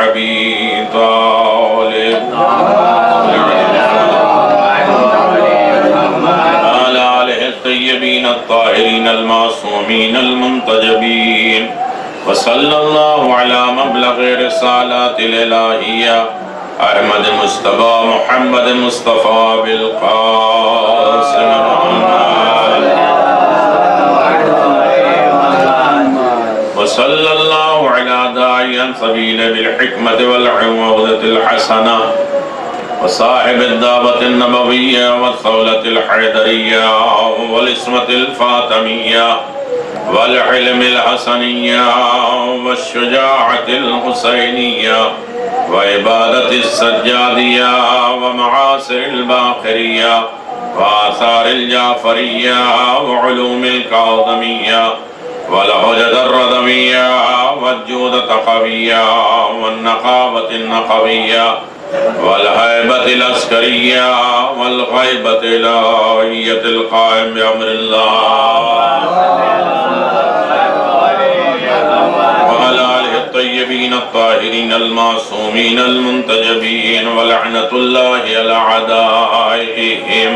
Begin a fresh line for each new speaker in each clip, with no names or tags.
أبي طالب وعلى آله الطيبين الطاهرين المعصومين المنتجبين وصلى الله على مبلغ رسالات الإلهية أحمد المصطفى محمد المصطفى بالقاسم محمد وصلى الله على داعي سبيل بالحكمة والعوضة الحسنة وصاحب الدعوة النبوية والثولة الحيدرية والإسمة الفاطمية والعلم الحسنية والشجاعة الحسينية وعبادة السجادية ومعاصر الباقرية وآثار الجعفرية وعلوم الكاظمية والحجة الرضوية والجودة قوية والنقابة النقوية والهيبة العسكرية والغيبة الإلهية القائم بأمر الله وعلى آله الطيبين الطاهرين المعصومين المنتجبين ولعنة الله على أعدائهم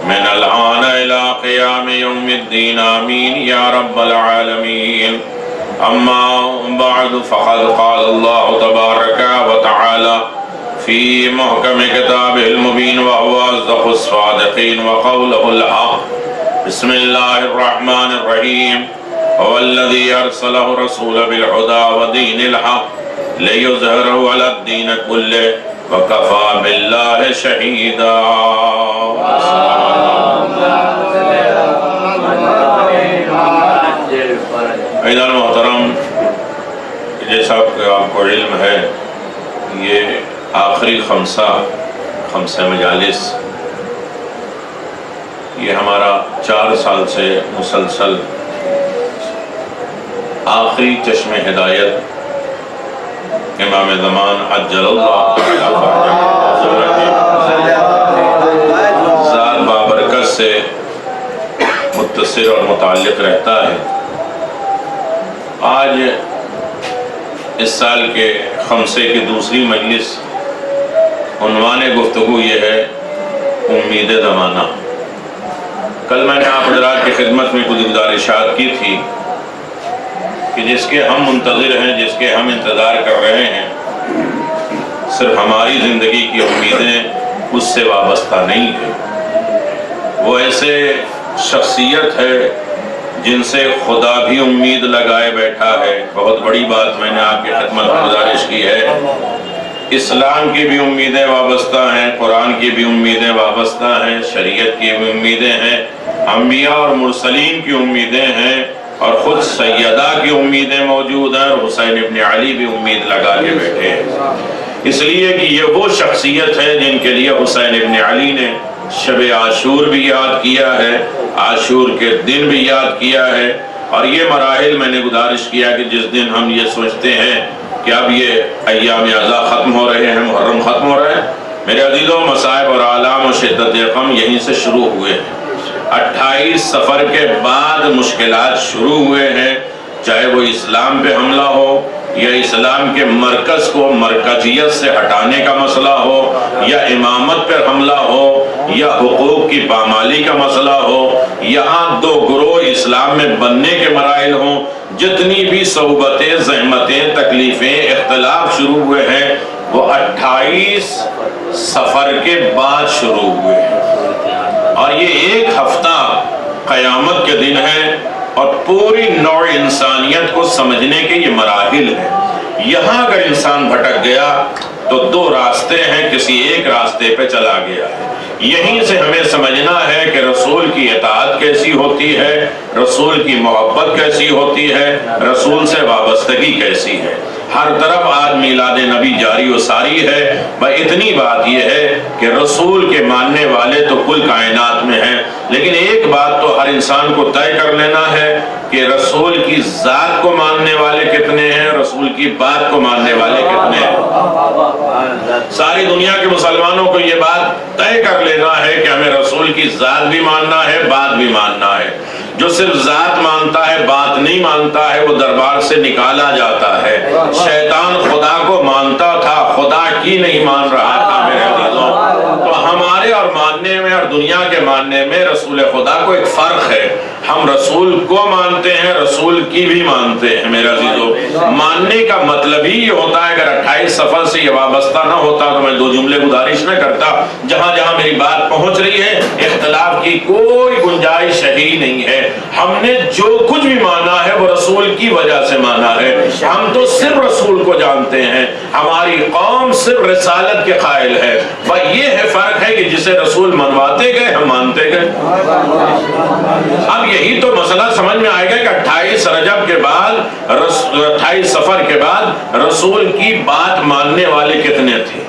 من الآن إلى قيام يوم الدين آمين يا رب العالمين. أما بعد فقد قال الله تبارك وتعالى في محكم كتابه المبين وهو أصدق الصادقين وقوله الحق. بسم الله الرحمن الرحيم. هو الذي أرسله الرسول بالهدى ودين الحق ليظهره على الدين كله وكفى بالله شهيدا. عزیزان محترم، جیسا کہ آپ کو علم ہے، یہ آخری خمسہ مجالس، یہ ہمارا 4 سال سے مسلسل آخری چشم ہدایت امام زمان عجل اللہ ذات بابرکت سے متصل اور متعلق رہتا ہے۔ آج اس سال کے خمسے کی دوسری مجلس، عنوان گفتگو یہ ہے امید زمانہ۔ کل میں نے آپ حضرات کی خدمت میں کچھ گزارشات کی تھی کہ جس کے ہم منتظر ہیں، جس کے ہم انتظار کر رہے ہیں، صرف ہماری زندگی کی امیدیں اس سے وابستہ نہیں ہیں۔ وہ ایسے شخصیت ہے جن سے خدا بھی امید لگائے بیٹھا ہے۔ بہت بڑی بات میں نے آپ کی خدمت میں گزارش کی ہے۔ اسلام کی بھی امیدیں وابستہ ہیں، قرآن کی بھی امیدیں وابستہ ہیں، شریعت کی بھی امیدیں ہیں، انبیاء اور مرسلین کی امیدیں ہیں، اور خود سیدہ کی امیدیں موجود ہیں، اور حسین ابن علی بھی امید لگا کے بیٹھے ہیں۔ اس لیے کہ یہ وہ شخصیت ہے جن کے لیے حسین ابن علی نے شب عاشور بھی یاد کیا ہے، عاشور کے دن بھی یاد کیا ہے۔ اور یہ مراحل میں نے گزارش کیا کہ جس دن ہم یہ سوچتے ہیں کہ اب یہ ایام عزا ختم ہو رہے ہیں، محرم ختم ہو رہے ہیں، میرے عزیزوں، مصائب اور آلام و شدت غم یہیں سے شروع ہوئے ہیں۔ 28 صفر کے بعد مشکلات شروع ہوئے ہیں، چاہے وہ اسلام پہ حملہ ہو، یا اسلام کے مرکز کو مرکزیت سے ہٹانے کا مسئلہ ہو، یا امامت پر حملہ ہو، یا حقوق کی پامالی کا مسئلہ ہو، یہاں 2 گروہ اسلام میں بننے کے مراحل ہوں، جتنی بھی صعوبتیں، زحمتیں، تکلیفیں، اختلاف شروع ہوئے ہیں، وہ 28 صفر کے بعد شروع ہوئے ہیں۔ اور یہ 1 ہفتہ قیامت کے دن ہے، اور پوری نوع انسانیت کو سمجھنے کے یہ مراحل ہیں۔ یہاں اگر انسان بھٹک گیا تو 2 راستے ہیں، کسی ایک راستے پہ چلا گیا ہے۔ یہیں سے ہمیں سمجھنا ہے کہ رسول کی اطاعت کیسی ہوتی ہے، رسول کی محبت کیسی ہوتی ہے، رسول سے وابستگی کیسی ہے۔ ہر طرف آج میلاد نبی جاری و ساری ہے، بس اتنی بات یہ ہے کہ رسول کے ماننے والے تو کل کائنات میں ہیں، لیکن ایک بات تو ہر انسان کو طے کر لینا ہے کہ رسول کی ذات کو ماننے والے کتنے ہیں، رسول کی بات کو ماننے والے کتنے ہیں۔ ساری دنیا کے مسلمانوں کو یہ بات طے کر لینا ہے کہ ہمیں رسول کی ذات بھی ماننا ہے، بات بھی ماننا ہے۔ جو صرف ذات مانتا ہے، بات نہیں مانتا ہے، وہ دربار سے نکالا جاتا ہے۔ شیطان خدا کو مانتا ہی نہیں مان رہا تھا میرے عزیزوں۔ تو ہمارے اور ماننے میں اور دنیا کے ماننے میں رسول خدا کو ایک فرق ہے۔ ہم رسول کو مانتے ہیں، رسول کی بھی مانتے ہیں میرے عزیزوں۔ ماننے کا مطلب ہی یہ ہوتا ہے، اگر 28 سفر سے یہ وابستہ نہ ہوتا تو میں 2 جملے گزارش نہ کرتا۔ جہاں جہاں میری بات پہنچ رہی ہے اختلاف کی کوئی گنجائش ہی نہیں ہے۔ ہم نے جو کچھ بھی مانا ہے وہ رسول کی وجہ سے مانا ہے۔ ہم تو صرف رسول کو جانتے ہیں، ہماری قوم صرف رسالت کے قائل ہے۔ یہ ہے فرق ہے کہ جسے رسول منواتے گئے ہم مانتے گئے۔ اب یہی تو مسئلہ سمجھ میں آئے گا کہ 28 رجب کے بعد 28 سفر کے بعد رسول کی بات ماننے والے کتنے تھے؟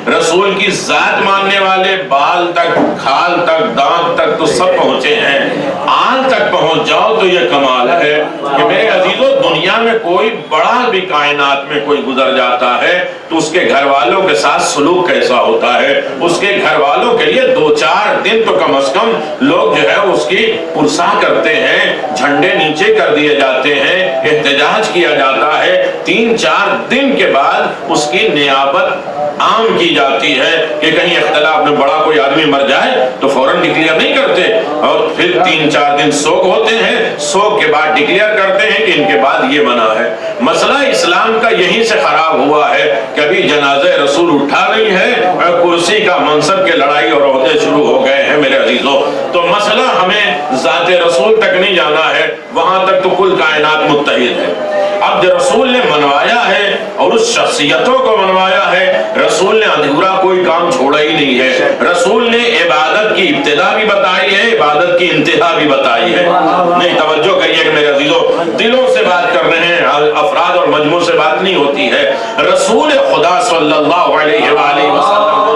رسول کی ذات ماننے والے بال تک، کھال تک، دانت تک تو سب پہنچے ہیں۔ آل تک پہنچ جاؤ تو یہ کمال ہے کہ میرے عزیزوں دنیا میں کوئی بڑا بھی کائنات میں کوئی گزر جاتا ہے تو اس کے گھر والوں کے ساتھ سلوک کیسا ہوتا ہے؟ اس کے گھر والوں کے لیے 2-4 دن تو کم از کم لوگ جو ہے اس کی پرسہ کرتے ہیں، جھنڈے نیچے کر دیے جاتے ہیں، احتجاج کیا جاتا ہے۔ 3-4 دن کے بعد اس کی نیابت عام کی جاتی ہے کہ کہیں اختلاف میں بڑا کوئی آدمی مر جائے تو فوراً ڈکلیئر نہیں کرتے، اور پھر 3-4 دن سوگ ہوتے ہیں، سوگ کے بعد ڈکلیئر کرتے ہیں کہ ان کے بعد یہ منع ہے۔ مسئلہ اسلام کا یہیں سے خراب ہوا ہے، کبھی جنازہ رسول اٹھا نہیں ہے اور کرسی کا منصب کے لڑائی اور عہدے شروع ہو گئے ہیں میرے عزیزوں۔ تو مسئلہ ہمیں ذات رسول تک نہیں جانا ہے، وہاں تک تو کل کائنات متحد ہے۔ اب جو رسول نے منوایا ہے اور اس شخصیتوں کو منوایا ہے، رسول نے ادھورا کوئی کام چھوڑا ہی نہیں ہے۔ رسول نے عبادت کی ابتدا بھی بتائی ہے، عبادت کی انتہا بھی بتائی ہے۔ نہیں توجہ کریے کہ میرے عزیزوں دلوں سے بات کر رہے ہیں، افراد اور مجموع سے بات نہیں ہوتی ہے۔ رسول خدا صلی اللہ علیہ وآلہ وسلم کو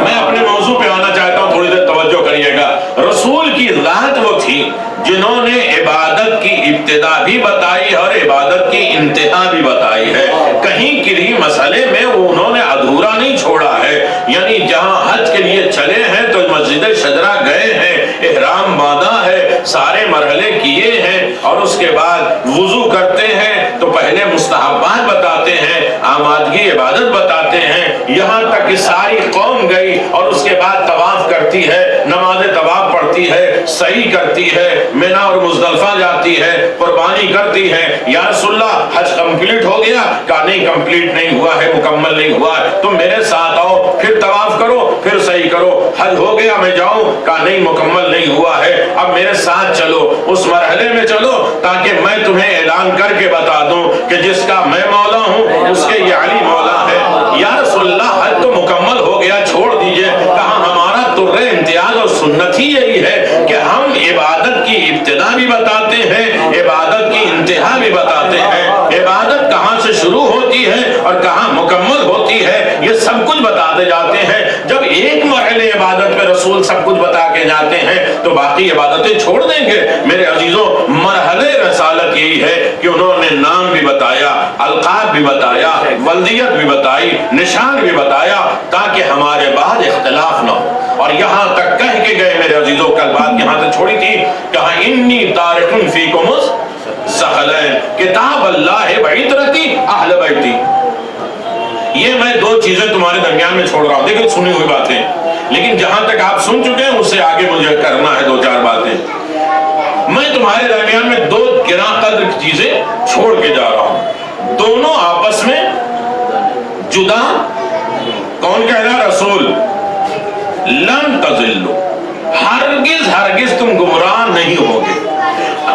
میں اپنے موضوع پہ آنا چاہتا ہوں، تھوڑی دیر توجہ کریے گا۔ رسول کی ذات وہ تھی جنہوں نے عبادت کی ابتدا بھی بتائی اور عبادت کی انتہا بھی بتائی ہے۔ کہیں کسی مسئلے میں انہوں نے ادھورا نہیں چھوڑا ہے، یعنی جہاں حج کے لیے چلے ہیں تو مسجد شجرہ گئے ہیں، احرام باندھا ہے، سارے مرحلے کیے ہیں، اور اس کے بعد وضو کرتے ہیں تو پہلے مستحبات بتاتے ہیں، آمادگی عبادت بتاتے ہیں، یہاں تک کہ ساری قوم گئی اور اس کے بعد طواف کرتی ہے، نماز طواف پڑھتی ہے، سعی کرتی ہے، مینا اور مزدلفہ جاتی ہے، قربانی کرتی ہے۔ یا رسول اللہ حج کمپلیٹ ہو گیا؟ کہا نہیں کمپلیٹ نہیں ہوا ہے، مکمل نہیں ہوا ہے، تم میرے ساتھ آؤ، پھر طواف کرو، پھر سعی کرو۔ حج ہو گیا میں جاؤں؟ کہا نہیں مکمل نہیں ہوا ہے، اب میرے ساتھ چلو، اس مرحلے میں چلو تاکہ میں تمہیں اعلان کر کے بتا دوں کہ جس کا میں مولا ہوں اس کے یہ علی مولا ہے۔ یا رسول اللہ حج تو مکمل ہو گیا، چھوڑ دیجئے۔ کہا ہمارا تر امتیاز اور سنت ہی یہی ہے کہ ہم عبادت کی ابتدا بھی بتاتے ہیں، عبادت کی انتہا بھی بتاتے ہیں، عبادت کہاں سے شروع ہوتی ہے اور کہاں مکمل ہوتی ہے یہ سب کچھ بتاتے جاتے ہیں۔ جب ایک مرحلے عبادت پہ رسول سب کچھ بتا کے جاتے ہیں تو باقی عبادتیں چھوڑ دیں گے؟ میرے عزیزوں مرحلے رسالت یہی ہے کہ انہوں نے نام بھی بتایا، القاب بھی بتایا، ولدیت بھی بتائی، نشان بھی بتایا تاکہ ہمارے بعد اختلاف نہ ہو۔ اور یہاں تک کہہ کے گئے میرے عزیزوں، کل بات یہاں سے چھوڑی تھی، کہا انی تارک فیکم الثقلین کتاب اللہ وعطرتی اہل بیتی۔ یہ میں 2 چیزیں تمہارے درمیان میں چھوڑ رہا ہوں، دیکھیں سنی ہوئی باتیں، لیکن جہاں تک آپ سن چکے ہیں اس سے آگے مجھے کرنا ہے 2-4 باتیں۔ میں تمہارے درمیان میں 2 گراں قدر کی چیزیں چھوڑ کے جا رہا ہوں، دونوں آپس میں جدا۔ کون کہہ رہا؟ رسول۔ لن تضلوا، ہرگز ہرگز تم گمراہ نہیں ہوگے۔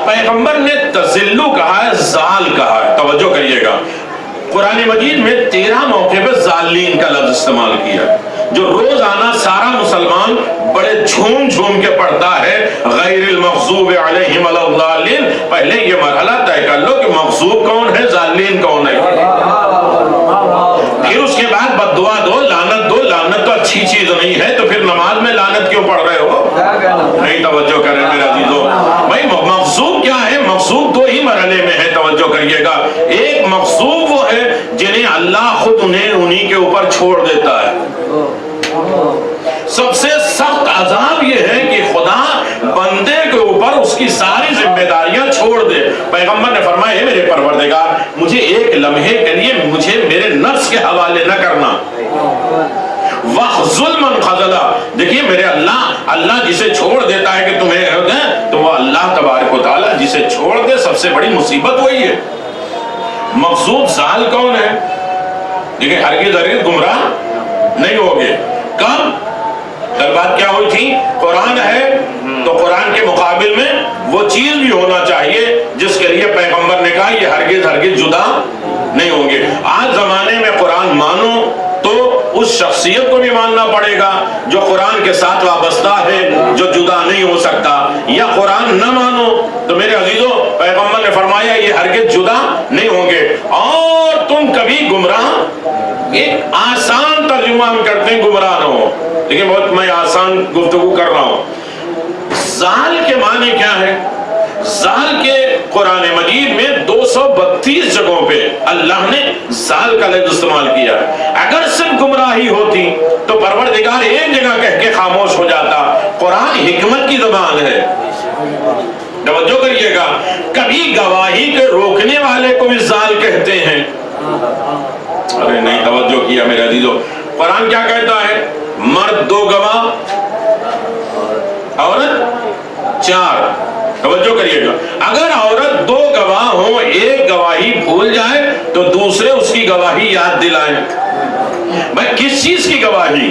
پیغمبر نے تضلوا کہا ہے، زال کہا ہے، توجہ کریے گا۔ قرآن مجید میں 13 موقع پہ ذالین کا لفظ استعمال کیا، جو روزانہ سارا مسلمان بڑے جھوم جھوم کے پڑھتا ہے، غیر المغضوب علیہم ولا الضالین۔ پہلے یہ مرحلہ طے کر لو کہ مغضوب کون ہے، ذالین کون ہے، پھر اس کے بعد بد دعا دو، لعنت دو۔ لعنت تو اچھی چیز نہیں ہے، تو پھر نماز میں لعنت کیوں پڑھ رہے ہو؟ نہیں توجہ کریں میرے عزیزوں۔ بھائی مغضوب کیا ہے؟ مغضوب 2 ہی مرحلے میں ہے، توجہ کریے گا۔ ایک مغضوب وہ ہے جنہیں اللہ خود انہیں کے اوپر چھوڑ دیتا ہے۔ سب سے سخت عذاب یہ ہے کہ خدا بندے کے اوپر اس کی ساری ذمہ داریاں چھوڑ دے۔ پیغمبر نے فرمایا اے میرے پروردگار مجھے ایک لمحے کے لیے مجھے میرے نفس کے حوالے نہ کرنا۔ وَخْذُلْ مَنْ خَذَلَ، دیکھیے میرے اللہ جسے چھوڑ دیتا ہے کہ تمہیں، تو وہ اللہ تبارک و تعالیٰ جسے چھوڑ دے سب سے بڑی مصیبت وہی ہے۔ مغضوب ضال کون ہے؟ دیکھیں ہرگز گمراہ نہیں ہوگے۔ کب؟ کل بات کیا ہوئی تھی؟ قرآن ہے تو قرآن کے مقابل میں وہ چیز بھی ہونا چاہیے جس کے لیے پیغمبر نے کہا یہ ہرگز جدا نہیں ہوں گے۔ آج زمانے میں قرآن مانو تو اس شخصیت کو بھی ماننا پڑے گا جو قرآن کے ساتھ وابستہ ہے، جو جدا نہیں ہو سکتا، یا قرآن نہ مانو تو میرے عزیزو پیغمبر نے فرمایا یہ ہرگز جدا نہیں ہوں گے اور تم کبھی گمراہ، ایک آسان ترجمہ ہم کرتے ہیں گمراہ نہ ہو، لیکن بہت میں آسان گفتگو کر رہا ہوں۔ زال کے معنی کیا ہے؟ زال کے قرآن مجید میں 232 جگہوں پہ اللہ نے زال کا لفظ استعمال کیا ہے۔ اگر صرف گمراہی ہوتی تو پروردگار ایک جگہ کہہ کے خاموش ہو جاتا۔ قرآن حکمت کی زبان ہے، توجہ کریے گا۔ کبھی گواہی کے روکنے والے کو بھی زال کہتے ہیں۔ ارے نہیں توجہ کیا میرے عزیزو، قرآن کیا کہتا ہے؟ مرد 2 گواہ، عورت 4۔ توجہ کریے گا، اگر عورت 2 گواہ ہوں، ایک گواہی بھول جائے تو دوسرے اس کی گواہی یاد دلائیں۔ بھائی کس چیز کی گواہی؟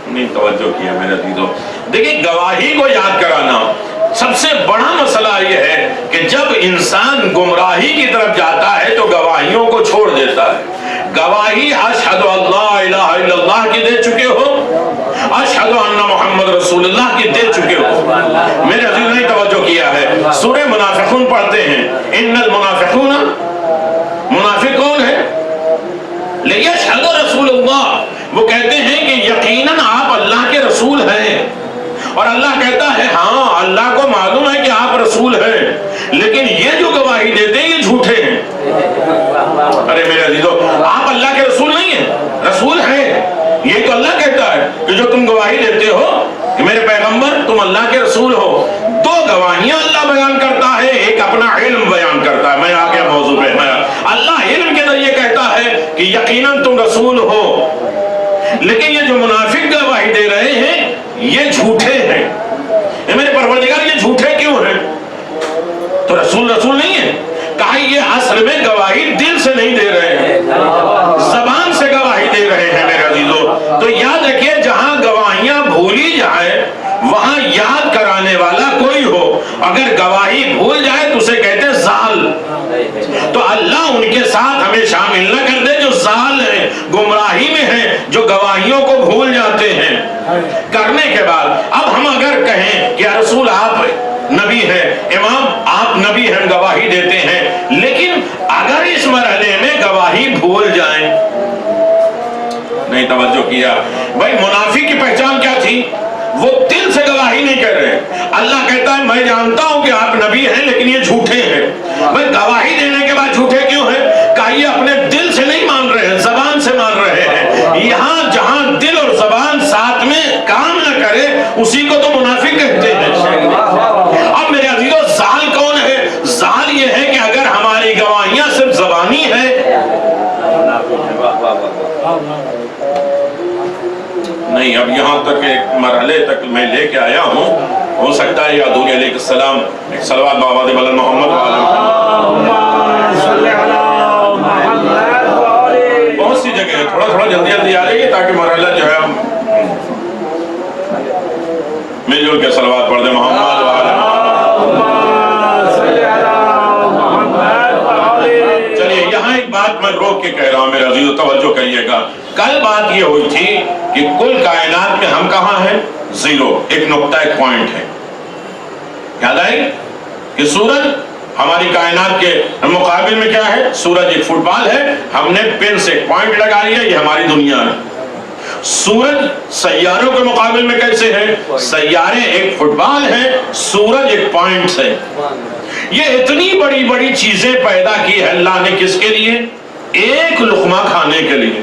نہیں توجہ کیا میرے عزیزو، دیکھیں گواہی کو یاد کرانا سب سے بڑا مسئلہ یہ ہے کہ جب انسان گمراہی کی طرف جاتا ہے تو گواہیوں کو چھوڑ دیتا ہے۔ گواہی اشہد اللہ الہ الا اللہ کی دے چکے ہو، اشہد ان محمد رسول اللہ کی دے چکے ہو۔ میرے عزیز نے توجہ کیا ہے، سورہ منافقون پڑھتے ہیں، ان المنافقون، منافق کون ہے؟ لیشہد رسول اللہ، وہ کہتے ہیں کہ یقیناً آپ اللہ کے رسول ہیں، اور اللہ کہتا ہے ہاں اللہ کو معلوم ہے کہ آپ رسول ہیں، لیکن یہ جو گواہی دیتے ہیں یہ جھوٹے ہیں۔ ارے میرے عزیزو آپ اللہ کے رسول نہیں ہیں، رسول ہیں، یہ تو اللہ کہتا ہے کہ جو تم گواہی دیتے ہو کہ میرے پیغمبر تم اللہ کے رسول ہو۔ 2 گواہیاں اللہ بیان کرتا ہے، ایک اپنا علم بیان کرتا ہے۔ میں آ گیا موضوع پہ، اللہ علم کے ذریعے کہتا ہے کہ یقیناً تم رسول ہو، لیکن یہ جو منافق گواہی دے رہے ہیں یہ جھوٹے ہیں۔ میرے پروردگار یہ جھوٹے کیوں ہیں؟ تو رسول نہیں ہے، کہا یہ اصل میں گواہی دل سے نہیں دے رہے ہیں، زبان سے گواہی دے رہے ہیں میرے عزیزو۔ تو یاد رکھیے جہاں گواہیاں بھولی جائیں وہاں یاد کرانے والا کوئی ہو، اگر گواہی بھول جائے تو اسے کہتے ہیں زال۔ تو اللہ ان کے ساتھ ہمیں شامل نہ کر دے جو زال ہیں، گمراہی میں ہیں، جو گواہیوں کو بھول جاتے ہیں۔ کرنے کے بعد اب ہم اگر کہیں کہ رسول آپ نبی ہیں، امام آپ نبی ہیں، گواہی دیتے ہیں، لیکن اگر اس مرحلے میں گواہی بھول جائیں، نہیں توجہ کیا بھائی، منافق کی پہچان کیا تھی؟ وہ دل سے گواہی نہیں کر رہے۔ اللہ کہتا ہے میں جانتا ہوں کہ آپ نبی ہیں لیکن یہ جھوٹے ہیں۔ بھائی گواہی دینے کے بعد جھوٹے کیوں ہیں؟ کہ یہ اپنے دل سے نہیں مان رہے ہیں، زبان سے مان رہے ہیں۔ یہاں جہاں دل اور زبان ساتھ میں کام نہ کرے اسی کو تو منافق کہتے ہیں۔ اب میرے عزیزو زال کون ہے؟ زال یہ ہے کہ اگر ہماری گواہیاں صرف زبانی ہے، نہیں اب یہاں تک ایک مرحلے تک میں لے کے آیا ہوں، ہو سکتا ہے یا حضور علیہ السلام ایک صلوات بآباد بلند محمد بہت سی جگہ ہے، تھوڑا جلدی آ جائیے تاکہ مرحلہ جو ہے مل جل کے صلوات پڑھ دیں محمد۔ چلیے یہاں ایک بات میں روک کے کہہ رہا ہوں میرے عزیزو، توجہ کریے گا۔ کل بات یہ ہوئی تھی کہ کل کائنات میں ہم کہاں ہیں؟ 0، ایک نقطہ، ایک پوائنٹ ہے۔ یاد آئی کہ سورج ہماری کائنات کے مقابل میں کیا ہے؟ سورج ایک فٹ بال ہے، ہم نے پن سے ایک پوائنٹ لگا لیا، یہ ہماری دنیا ہے۔ سورج سیاروں کے مقابل میں کیسے ہے؟ سیارے ایک فٹ بال ہے، سورج ایک پوائنٹ ہے۔ یہ اتنی بڑی بڑی چیزیں پیدا کی ہے اللہ نے، کس کے لیے؟ ایک لقمہ کھانے کے لیے۔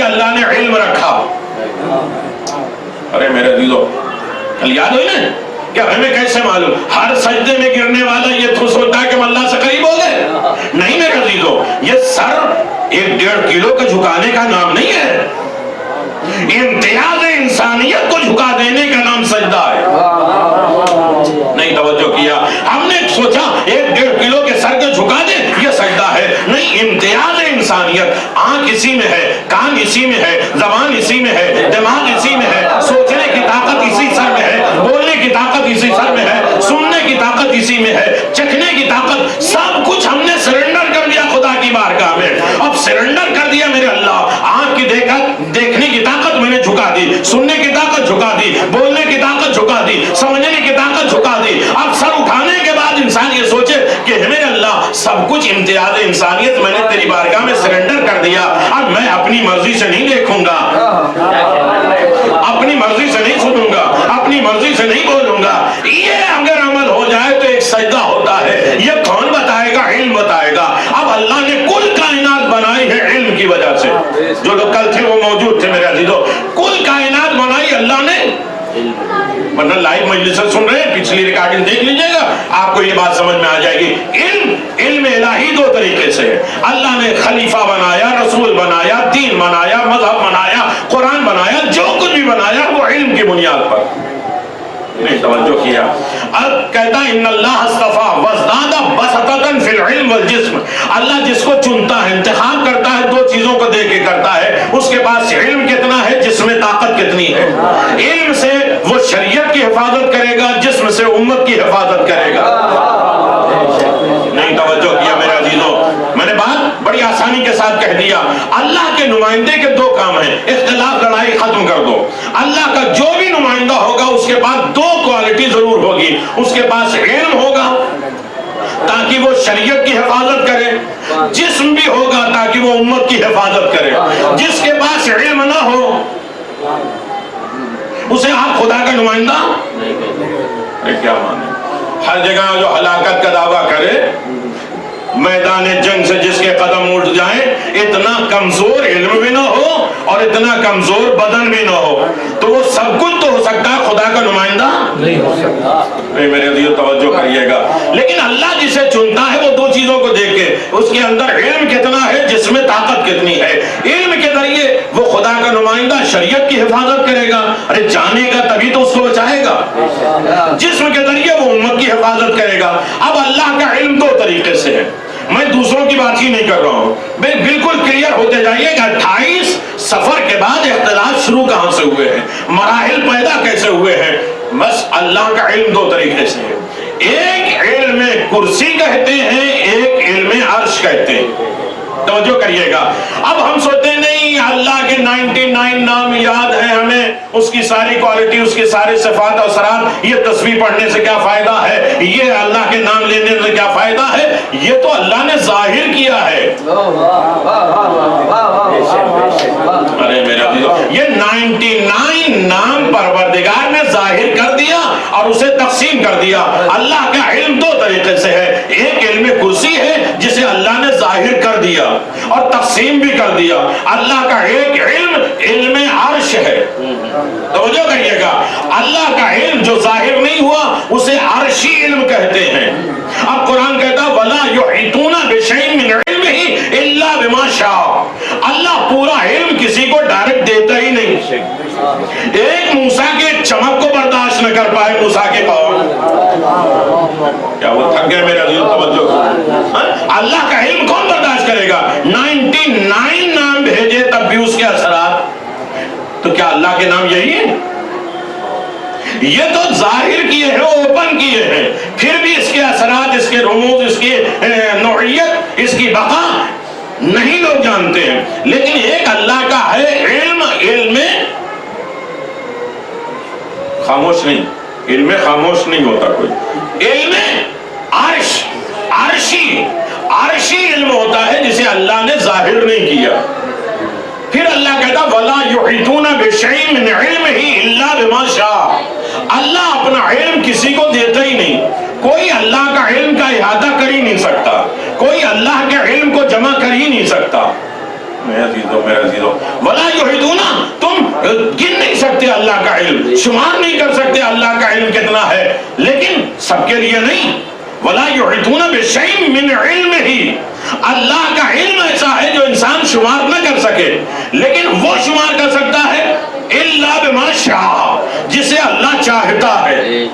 لیے اللہ نے علم رکھا. ارے میرے عزیزو کل یاد ہوئی نا کہ ہمیں کیسے معلوم ہر سجدے میں گرنے والا یہ تو سوچتا ہے کہ ہم اللہ سے قریب ہو گئے؟ نہیں میرے عزیزو، یہ سر 1.5 کلو کا جھکانے کا نام نہیں ہے. امتیاز انسانیت کو جھکا دینے کا نام سجدہ ہے. نہیں توجہ کیا، ہم نے سوچا 1.5 کلو کے سر کو جھکا دے یہ سجدہ ہے. نہیں، امتیاز انسانیت، آنکھ اسی میں ہے، کان اسی میں ہے، زبان اسی میں ہے، دماغ اسی میں ہے، سوچنے کی طاقت اسی سر میں ہے، بولنے کی طاقت اسی سر میں ہے، سننے کی طاقت اسی میں ہے، چکھنے کی طاقت، سب کچھ ہم نے سرنڈر کر دیا خدا کی بارگاہ میں. اب سرنڈر کر دیا میرے اللہ، آنکھ کی دیکھنے کی طاقت میں نے جھکا دی، سننے کی طاقت جھکا دی، بولنے کی طاقت جھکا دی، سمجھنے کی طاقت جھکا دی. اب سر اٹھانے کے بعد انسان یہ سوچے کہ میرے اللہ سب کچھ امتیاز انسانیت میں نے تیری بارگاہ میں سرنڈر کر دیا، اب میں اپنی مرضی سے نہیں دیکھوں گا، اپنی مرضی سے نہیں سنوں گا، اپنی مرضی سے نہیں بولوں گا. یہ اگر عمل ہو جائے تو ایک سجدہ ہوتا ہے. یہ کون بتائے گا؟ علم بتائے گا. اب اللہ نے کل کائنات بنائی ہے علم کی وجہ سے. جو لوگ کل تھے وہ موجود تھے میرے عزیزو. کل کائنات بنائی اللہ نے، ورنہ لائیو مجلس سن رہے ہیں، پچھلی ریکارڈنگ دیکھ لیجئے گا، آپ کو یہ بات سمجھ میں آ جائے گی. علم الہی 2 طریقے سے ہے. اللہ نے خلیفہ بنایا، رسول بنایا، دین بنایا، مذہب بنایا، قرآن بنایا، جو کچھ بھی بنایا وہ علم کی بنیاد پر. نہیں توجہ کیا. اب کہتا ہے ان اللہ اصطفیٰ وازداد بسطۃ فی العلم والجسم. اللہ جس کو چنتا ہے، انتخاب کرتا ہے، 2 چیزوں کو دے کے کرتا ہے. اس کے پاس علم کتنا ہے، جسم میں طاقت کتنی ہے. علم سے وہ شریعت کی حفاظت کرے گا، جسم سے امت کی حفاظت کرے گا. نہیں توجہ کیا میرے عزیزوں، میں نے بات بڑی آسانی کے ساتھ کہہ دیا. اللہ کے نمائندے کے 2 کام ہیں. اختلاف لڑائی ختم کر دو. اللہ کا جو بھی نمائندہ ہوگا اس کے پاس 2 کوالٹی ضرور ہوگی. اس کے پاس علم ہوگا تاکہ وہ شریعت کی حفاظت کرے، جسم بھی ہوگا تاکہ وہ امت کی حفاظت کرے. جس کے پاس علم نہ ہو اسے آپ خدا کا نمائندہ کیا مانے. ہر جگہ جو ہلاکت کا دعویٰ کرے، میدان جنگ سے جس کے قدم اٹھ جائیں، اتنا کمزور علم بھی نہ ہو اور اتنا کمزور بدن بھی نہ ہو، تو وہ سب کچھ تو ہو سکتا ہے، خدا کا نمائندہ نہیں ہو سکتا. میرے دیو توجہ کریے گا. لیکن اللہ جسے چنتا ہے وہ 2 چیزوں کو دیکھ کے، اس کے اندر علم کتنا ہے، جس میں طاقت کتنی ہے. علم کے ذریعے وہ خدا کا نمائندہ شریعت کی حفاظت کرے گا، ارے جانے گا تبھی تو اس کو بچائے گا. جسم کے ذریعے وہ امت کی حفاظت کرے گا. اب اللہ کا علم 2 طریقے سے ہے. میں دوسروں کی بات ہی نہیں کر رہا ہوں، بالکل کلیئر ہوتے جائیے کہ 28 سفر کے بعد اختلاف شروع کہاں سے ہوئے ہیں، مراحل پیدا کیسے ہوئے ہیں. بس اللہ کا علم 2 طریقے سے ہے. ایک علم کرسی کہتے ہیں، ایک علم عرش کہتے ہیں. توجہ کریے گا. اب ہم سوچتے ہیں نہیں اللہ کے 99 نام یاد ہیں ہمیں، اس کی ساری کوالٹی، اس کے سارے صفات اور اثرات، یہ تسبیح پڑھنے سے کیا فائدہ ہے، یہ اللہ کے نام لینے سے کیا فائدہ ہے. یہ تو اللہ نے ظاہر کیا ہے. ارے میرا یہ 99 نام پروردگار نے ظاہر کر دیا اور اسے تقسیم کر دیا. اللہ کا علم 2 طریقے سے ہے. ایک علم کرسی ہے جسے اللہ نے ظاہر کر دیا اور تقسیم بھی کر دیا. اللہ کا ایک علم عرش ہے. توجہ کریے گا. اللہ کا علم جو ظاہر نہیں ہوا اسے عرشی علم کہتے ہیں. اب قرآن کہتا وَلَا يُحِيطُونَ بِشَيْءٍ مِّنْ عِلْمِهِ إِلَّا بِمَا شَاءَ. اللہ پورا علم کسی کو ڈائریکٹ دیتا ہی نہیں. ایک موسیٰ کے چمک کو برداشت نہ کر پائے موسیٰ کے پاؤں، کیا وہ تھک گئے میرے عزیز؟ توجہ. اللہ کا علم کون برداشت کرے گا؟ 99 نام بھیجے تب بھی اس کے اثرات. تو کیا اللہ کے نام یہی ہے؟ یہ تو ظاہر کیے ہیں، اوپن کیے ہیں، پھر بھی اس کے اثرات، اس کے رموز، اس کی نوعیت، اس کی بقا نہیں لوگ جانتے ہیں. لیکن ایک اللہ کا ہے علم خاموش نہیں، علم خاموش نہیں ہوتا کوئی. علم عرشی علم ہوتا ہے جسے اللہ نے ظاہر نہیں کیا. پھر اللہ کہتا وَلَا يُحِيطُونَ بِشَيْءٍ مِّنْ عِلْمِهِ إِلَّا بِمَا شَاءَ. اللہ اپنا علم کسی کو دیتا ہی نہیں. کوئی اللہ کا علم کا احاطہ کر ہی نہیں سکتا، کوئی اللہ کے علم کو جمع کر ہی نہیں سکتا. میرے عزیزو ولا یحیطون، تم گن نہیں سکتے اللہ کا علم، شمار نہیں کر سکتے اللہ کا علم کتنا ہے، لیکن سب کے لیے نہیں. ولا یحیطون بشیء من علمہ، اللہ کا علم ایسا ہے جو انسان شمار نہ کر سکے، لیکن وہ شمار کر سکتا ہے الا بما شاء، جسے اللہ چاہتا ہے.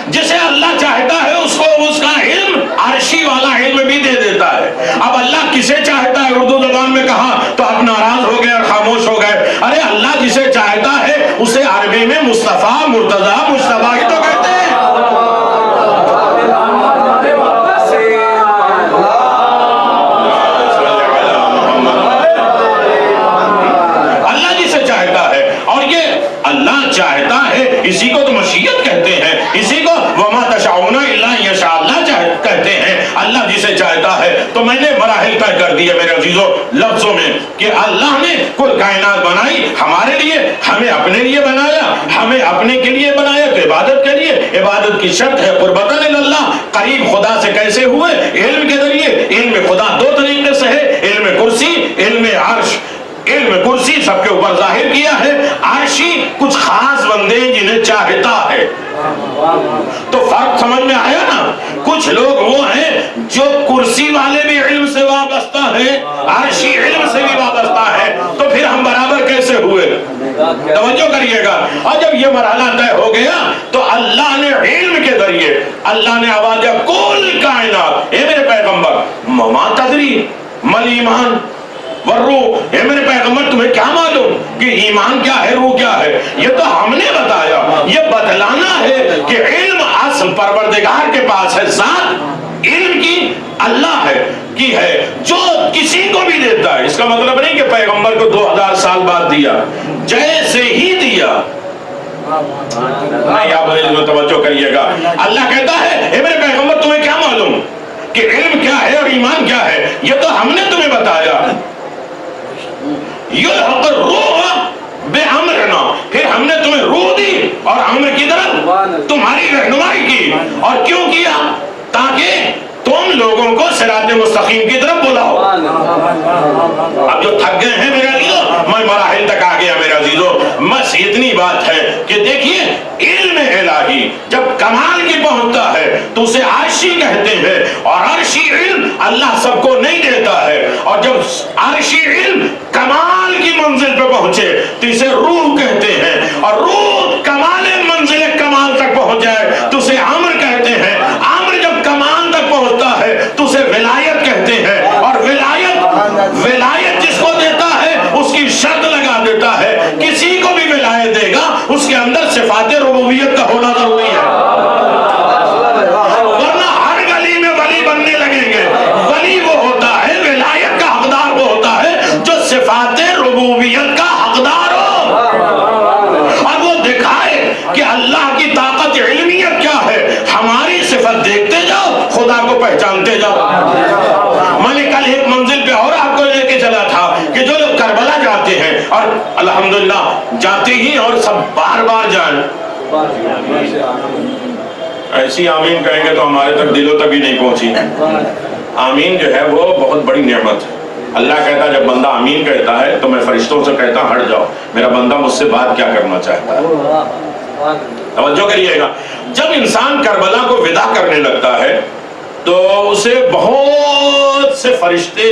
جسے اللہ چاہتا ہے اس کو اس کا علم، عرشی والا علم بھی دے دیتا ہے. اب اللہ کسے چاہتا ہے اردو زبان میں کہا تو آپ ناراض ہو گئے اور خاموش ہو گئے. ارے اللہ جسے چاہتا ہے اسے عربی میں مصطفیٰ، مرتضیٰ، مجتبیٰ ہی تو کہتے ہیں. اللہ جسے چاہتا ہے، اور یہ اللہ چاہتا ہے اسی کو تو مشیت کہتے ہیں، اسی کو وما تشاؤون الا ان یشاء اللہ کہتے ہیں. اللہ جسے چاہتا ہے تو میں نے مراحل طے کر دیے میرے عزیزو لفظوں میں کہ اللہ نے کل کائنات بنائی ہمارے لیے، ہمیں اپنے لیے بنایا، ہمیں اپنے کے لیے بنایا تو عبادت کے لیے. عبادت کی شرط ہے قربتاً اللہ، قریب خدا سے کیسے ہوئے؟ علم کے ذریعے. علم خدا دو طریقے سے ہے، علم کرسی، علم عرش. علم کرسی سب کے اوپر ظاہر کیا ہے، عرشی کچھ خاص بندے جنہیں چاہتا ہے. تو فرق سمجھ میں آیا نا؟ کچھ لوگ وہ ہیں جو کرسی والے بھی علم سے وابستہ ہیں، عرشی علم سے بھی وابستہ ہے، تو پھر ہم برابر کیسے ہوئے؟ توجہ کریے گا. اور جب یہ مرحلہ طے ہو گیا تو اللہ نے علم کے ذریعے اللہ نے آواز دیا کل کائنات، اے میرے پیغمبر ما تدری مل ایمان والروح، اے میرے پیغمبر تمہیں کیا معلوم کہ ایمان کیا ہے، روح کیا ہے؟ یہ تو ہم نے بتایا. یہ بتلانا ہے کہ علم اصل پروردگار کے پاس ہے، ذات علم کی اللہ ہے کی ہے جو کسی کو بھی دیتا ہے. اس کا مطلب نہیں کہ پیغمبر کو 2000 سال بعد دیا، جیسے ہی دیا. نہیں، آپ توجہ کریے گا. اللہ کہتا ہے اے میرے پیغمبر تمہیں کیا معلوم کہ علم کیا ہے اور ایمان کیا ہے؟ یہ تو ہم نے تمہیں بتایا. یلحق الروح بامرنا، پھر ہم نے تمہیں روح دی اور امر کی طرف تمہاری رہنمائی کی. اور کیوں کیا؟ تاکہ تم لوگوں کو صراط مستقیم کی طرف بلاؤ. اب جو تھک گئے ہیں میرے عزیزو، میں مراحل تک آ گیا میرے عزیزو. بس اتنی بات ہے کہ دیکھیے علم الہی جب کمال کی پہنچتا ہے تو اسے عرشی کہتے ہیں، اور عرشی علم اللہ سب کو نہیں دیتا ہے. اور جب عرشی علم کمال کی منزل پہ پہنچے تو اسے روح کہتے ہیں، اور روح کمال منزل کمال تک پہنچ جائے تو اسے امر کہتے ہیں. امر جب کمال تک پہنچتا ہے تو اسے ولایت کہتے ہیں، اور ولایت جس کو دیتا ہے اس کی شرط لگا دیتا ہے. کسی کو بھی ولایت دے گا اس کے اندر صفات ربوبیت کا ہونا ضروری ہے، ورنہ ہر گلی میں ولی بننے لگیں گے. ولی وہ ہوتا ہے، ولایت کا حقدار وہ ہوتا ہے جو صفات ربوبیت کا حقدار ہو اور وہ دکھائے کہ اللہ کی طاقت علمیت کیا ہے. ہماری صفت دیکھتے جاؤ، خدا کو پہچانتے جاؤ. میں نے کل ایک منزل پہ اور آپ کو لے کے چلا تھا کہ جو لوگ کربلا جاتے ہیں، اور الحمدللہ جاتے ہی اور سب بار بار جائیں، ایسی آمین کہیں گے تو ہمارے تک دلوں تک بھی نہیں پہنچی. آمین جو ہے وہ بہت بڑی نعمت ہے. اللہ کہتا ہے جب بندہ آمین کہتا ہے تو میں فرشتوں سے کہتا ہوں ہٹ جاؤ، میرا بندہ مجھ سے بات کیا کرنا چاہتا ہے. توجہ کریے گا. جب انسان کربلا کو ودا کرنے لگتا ہے تو اسے بہت سے فرشتے،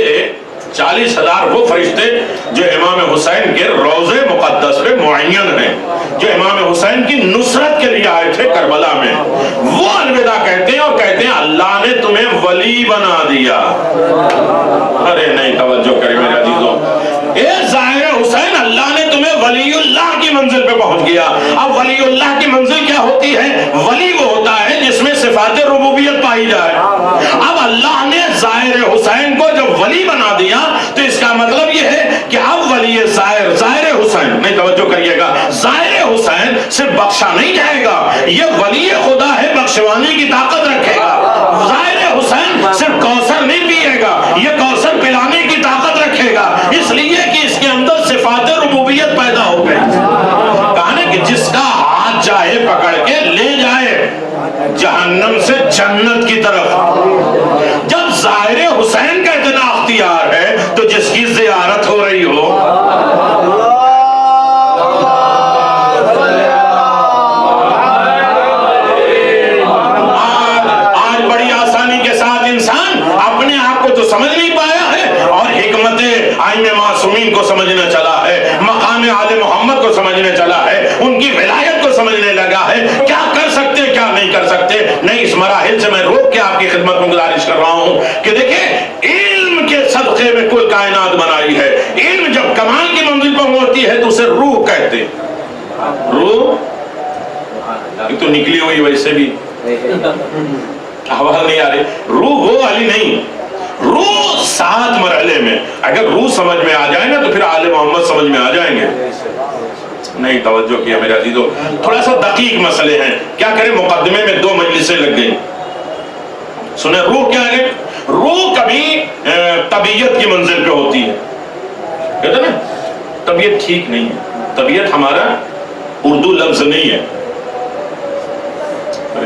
40,000 وہ فرشتے جو امام حسین کے روضے مقدس پہ معین ہیں، جو امام حسین کی نصرت کے لیے آئے تھے کربلا میں، وہ الوداع کہتے ہیں اور کہتے ہیں اللہ نے تمہیں ولی بنا دیا. ارے نہیں، توجہ کریں میرے عزیزوں. اے ظاہر حسین، اللہ نے تمہیں ولی اللہ کی منزل پہ پہنچ گیا. اب ولی اللہ کی منزل کیا ہوتی ہے؟ ولی وہ ہوتا ہے جس میں صفات ربوبیت پائی جائے. اب اللہ نے ظاہر حسین کو جب ولی بنا دیا تو اس کا مطلب یہ ہے کہ اب ولی ظاہر حسین، نہیں توجہ کریے گا، ظاہر حسین صرف بخشا نہیں جائے گا، یہ ولی خدا ہے، بخشوانے کی طاقت رکھے گا. ظاہر حسین صرف کوثر نہیں پیے گا، یہ کوثر پلانے کی طاقت رکھے گا، اس لیے کہ اس کے اندر صفات ربوبیت پیدا ہو گئی. کہا نا کہ جس کا ہاتھ چاہے پکڑ کے لے جائے جہنم سے جنت کی طرف. جب ظاہر حسین کہتے جس کی زیارت ہو رہی ہو. آج بڑی آسانی کے ساتھ انسان اپنے آپ کو تو سمجھ نہیں پایا ہے اور حکمت ائمہ معصومین کو سمجھنا چلا ہے, مقام آل محمد کو سمجھنے چلا ہے, ان کی ولایت کو سمجھنے لگا ہے. کیا کر سکتے کیا نہیں کر سکتے نہیں. اس مراحل سے میں روک کے آپ کی خدمت میں گزارش کر رہا ہوں کہ دیکھیں علم کے صدقے میں کوئی کائنات بنائی ہے. علم جب کمال کی منزل پر ہوتی ہے تو اسے روح کہتے ہیں. روح ایک تو نکلی ہوئی ویسے بھی آواز نہیں آ رہی. روح وہ والی نہیں, روح 7 مرحلے میں. اگر روح سمجھ میں آ جائے نا تو پھر آل محمد سمجھ میں آ جائیں گے. نہیں توجہ کیا میرے عزیزو, تھوڑا سا دقیق مسئلے ہیں. کیا کریں مقدمے میں 2 مجلسیں لگ گئی. سنیں روح کیا ہے. روح کبھی طبیعت کی منزل پہ ہوتی ہے. کہتے ہیں نا طبیعت ٹھیک نہیں ہے. طبیعت ہمارا اردو لفظ نہیں ہے.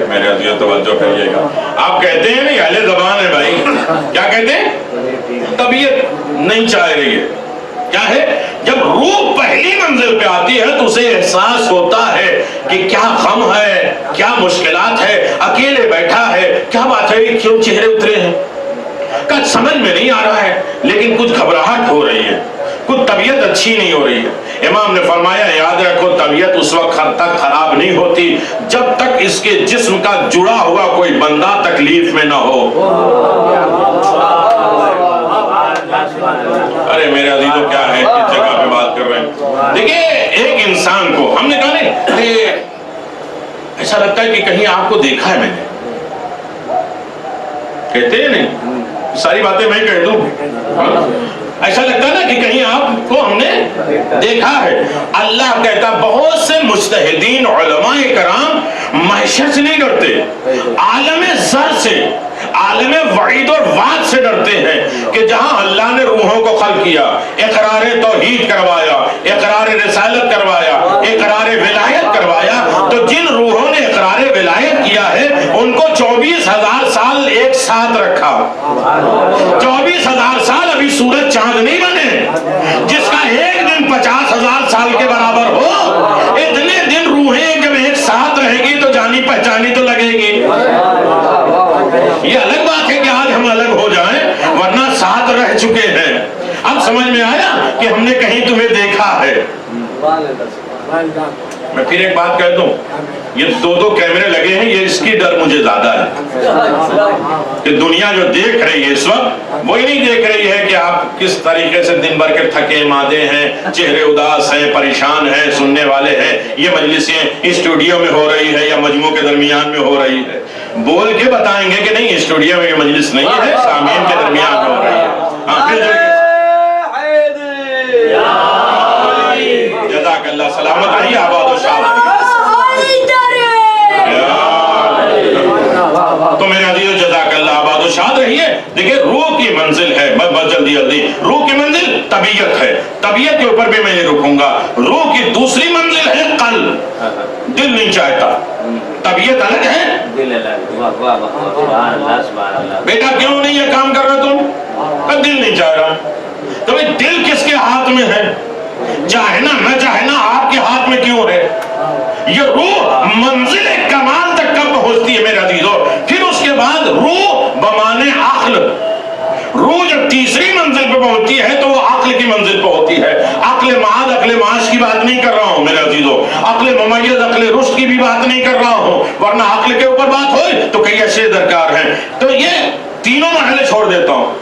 میرے عزیزو توجہ کریے گا. آپ کہتے ہیں نہیں اہل زبان ہے بھائی, کیا کہتے ہیں طبیعت نہیں چاہ رہی ہے. کیا ہے جب روح پہلی منزل پہ آتی ہے تو اسے احساس ہوتا ہے کہ کیا غم ہے, کیا مشکلات ہے, اکیلے بیٹھا ہے, کیا بات ہے, کیوں چہرے اترے ہیں, کچھ سمجھ میں نہیں آ رہا ہے, لیکن کچھ گھبراہٹ ہو رہی ہے, کچھ طبیعت اچھی نہیں ہو رہی ہے. امام نے فرمایا یاد رکھو طبیعت اس وقت تک خراب نہیں ہوتی جب تک اس کے جسم کا جڑا ہوا کوئی بندہ تکلیف میں نہ ہو. ارے میرے عزیزو کیا ہے, کس جگہ پہ بات کر رہے ہیں. دیکھیں ایک انسان کو ہم نے کہا نہیں, ایسا لگتا ہے کہ کہیں آپ کو دیکھا ہے میں نے. کہتے ہیں نہیں ساری باتیں میں کہہ دوں. ایسا لگتا ہے نا کہ کہیں آپ کو ہم نے دیکھا ہے. اللہ کہتا بہت سے مجتہدین علماء کرام محشر سے نہیں ڈرتے, عالم زر سے, عالم وعید اور وعد سے ڈرتے ہیں کہ جہاں اللہ نے روحوں کو خلق کیا, اقرار توحید کروایا, اقرار رسالت کروایا, اقرار ولایت کروایا, تو جن روحوں نے اقرار ولایت کیا ہے ان کو 24,000 سال ایک ساتھ رکھا. 24,000 سال ابھی سورج چاند نہیں بنے جس کا ایک دن 50,000 سال کے برابر ہو. اتنے دن روحیں جب ایک ساتھ رہے گی تو جانی پہچانی تو لگے گی. یہ الگ بات ہے کہ آج ہم الگ ہو جائیں ورنہ ساتھ رہ چکے ہیں. اب سمجھ میں آیا کہ ہم نے کہیں تمہیں دیکھا ہے. میں پھر ایک بات کہہ دوں, یہ 2 کیمرے لگے ہیں, یہ اس کی ڈر مجھے زیادہ ہے کہ دنیا جو دیکھ رہی ہے اس وقت وہی نہیں دیکھ رہی ہے کہ آپ کس طریقے سے دن بھر کے تھکے مادے ہیں, چہرے اداس ہیں, پریشان ہیں, سننے والے ہیں. یہ مجلسیں اسٹوڈیو میں ہو رہی ہے یا مجموع کے درمیان میں ہو رہی ہے. بول کے بتائیں گے کہ نہیں اسٹوڈیو میں یہ مجلس نہیں ہے, سامعین کے درمیان میں ہو رہی ہے. جزاک اللہ, سلامت رہیے, آباد و شاد. تو میرے عزیزو جزاک اللہ, آباد و شاد رہیے. دیکھیں روح کی منزل ہے, بس جلدی جلدی, روح کی منزل طبیعت ہے. طبیعت کے اوپر بھی میں نہیں رکوں گا. روح کی دوسری منزل ہے قلب, دل نہیں چاہتا. طبیعت الگ ہے, بیٹا کیوں نہیں یہ کام کر رہا تم, دل نہیں چاہ رہا. تو بھئی دل کس کے ہاتھ میں ہے, چاہنا نہ چاہنا آپ کے ہاتھ میں کیوں ہے. یہ روح منزل کمال تک کب پہنچتی ہے میرے عزیزو. پھر اس کے بعد روح بمانے عقل, روح جب تیسری منزل پہ پہنچتی ہے تو وہ عقل کی منزل پہ ہوتی ہے. عقل معاد عقل معاش کی بات نہیں کر رہا ہوں میرے عزیزو, عقل ممیز عقل رشد کی بھی بات نہیں کر رہا ہوں, ورنہ عقل کے اوپر بات ہوئے تو کئی اشیاء درکار ہیں. تو یہ تینوں مرحلے چھوڑ دیتا ہوں,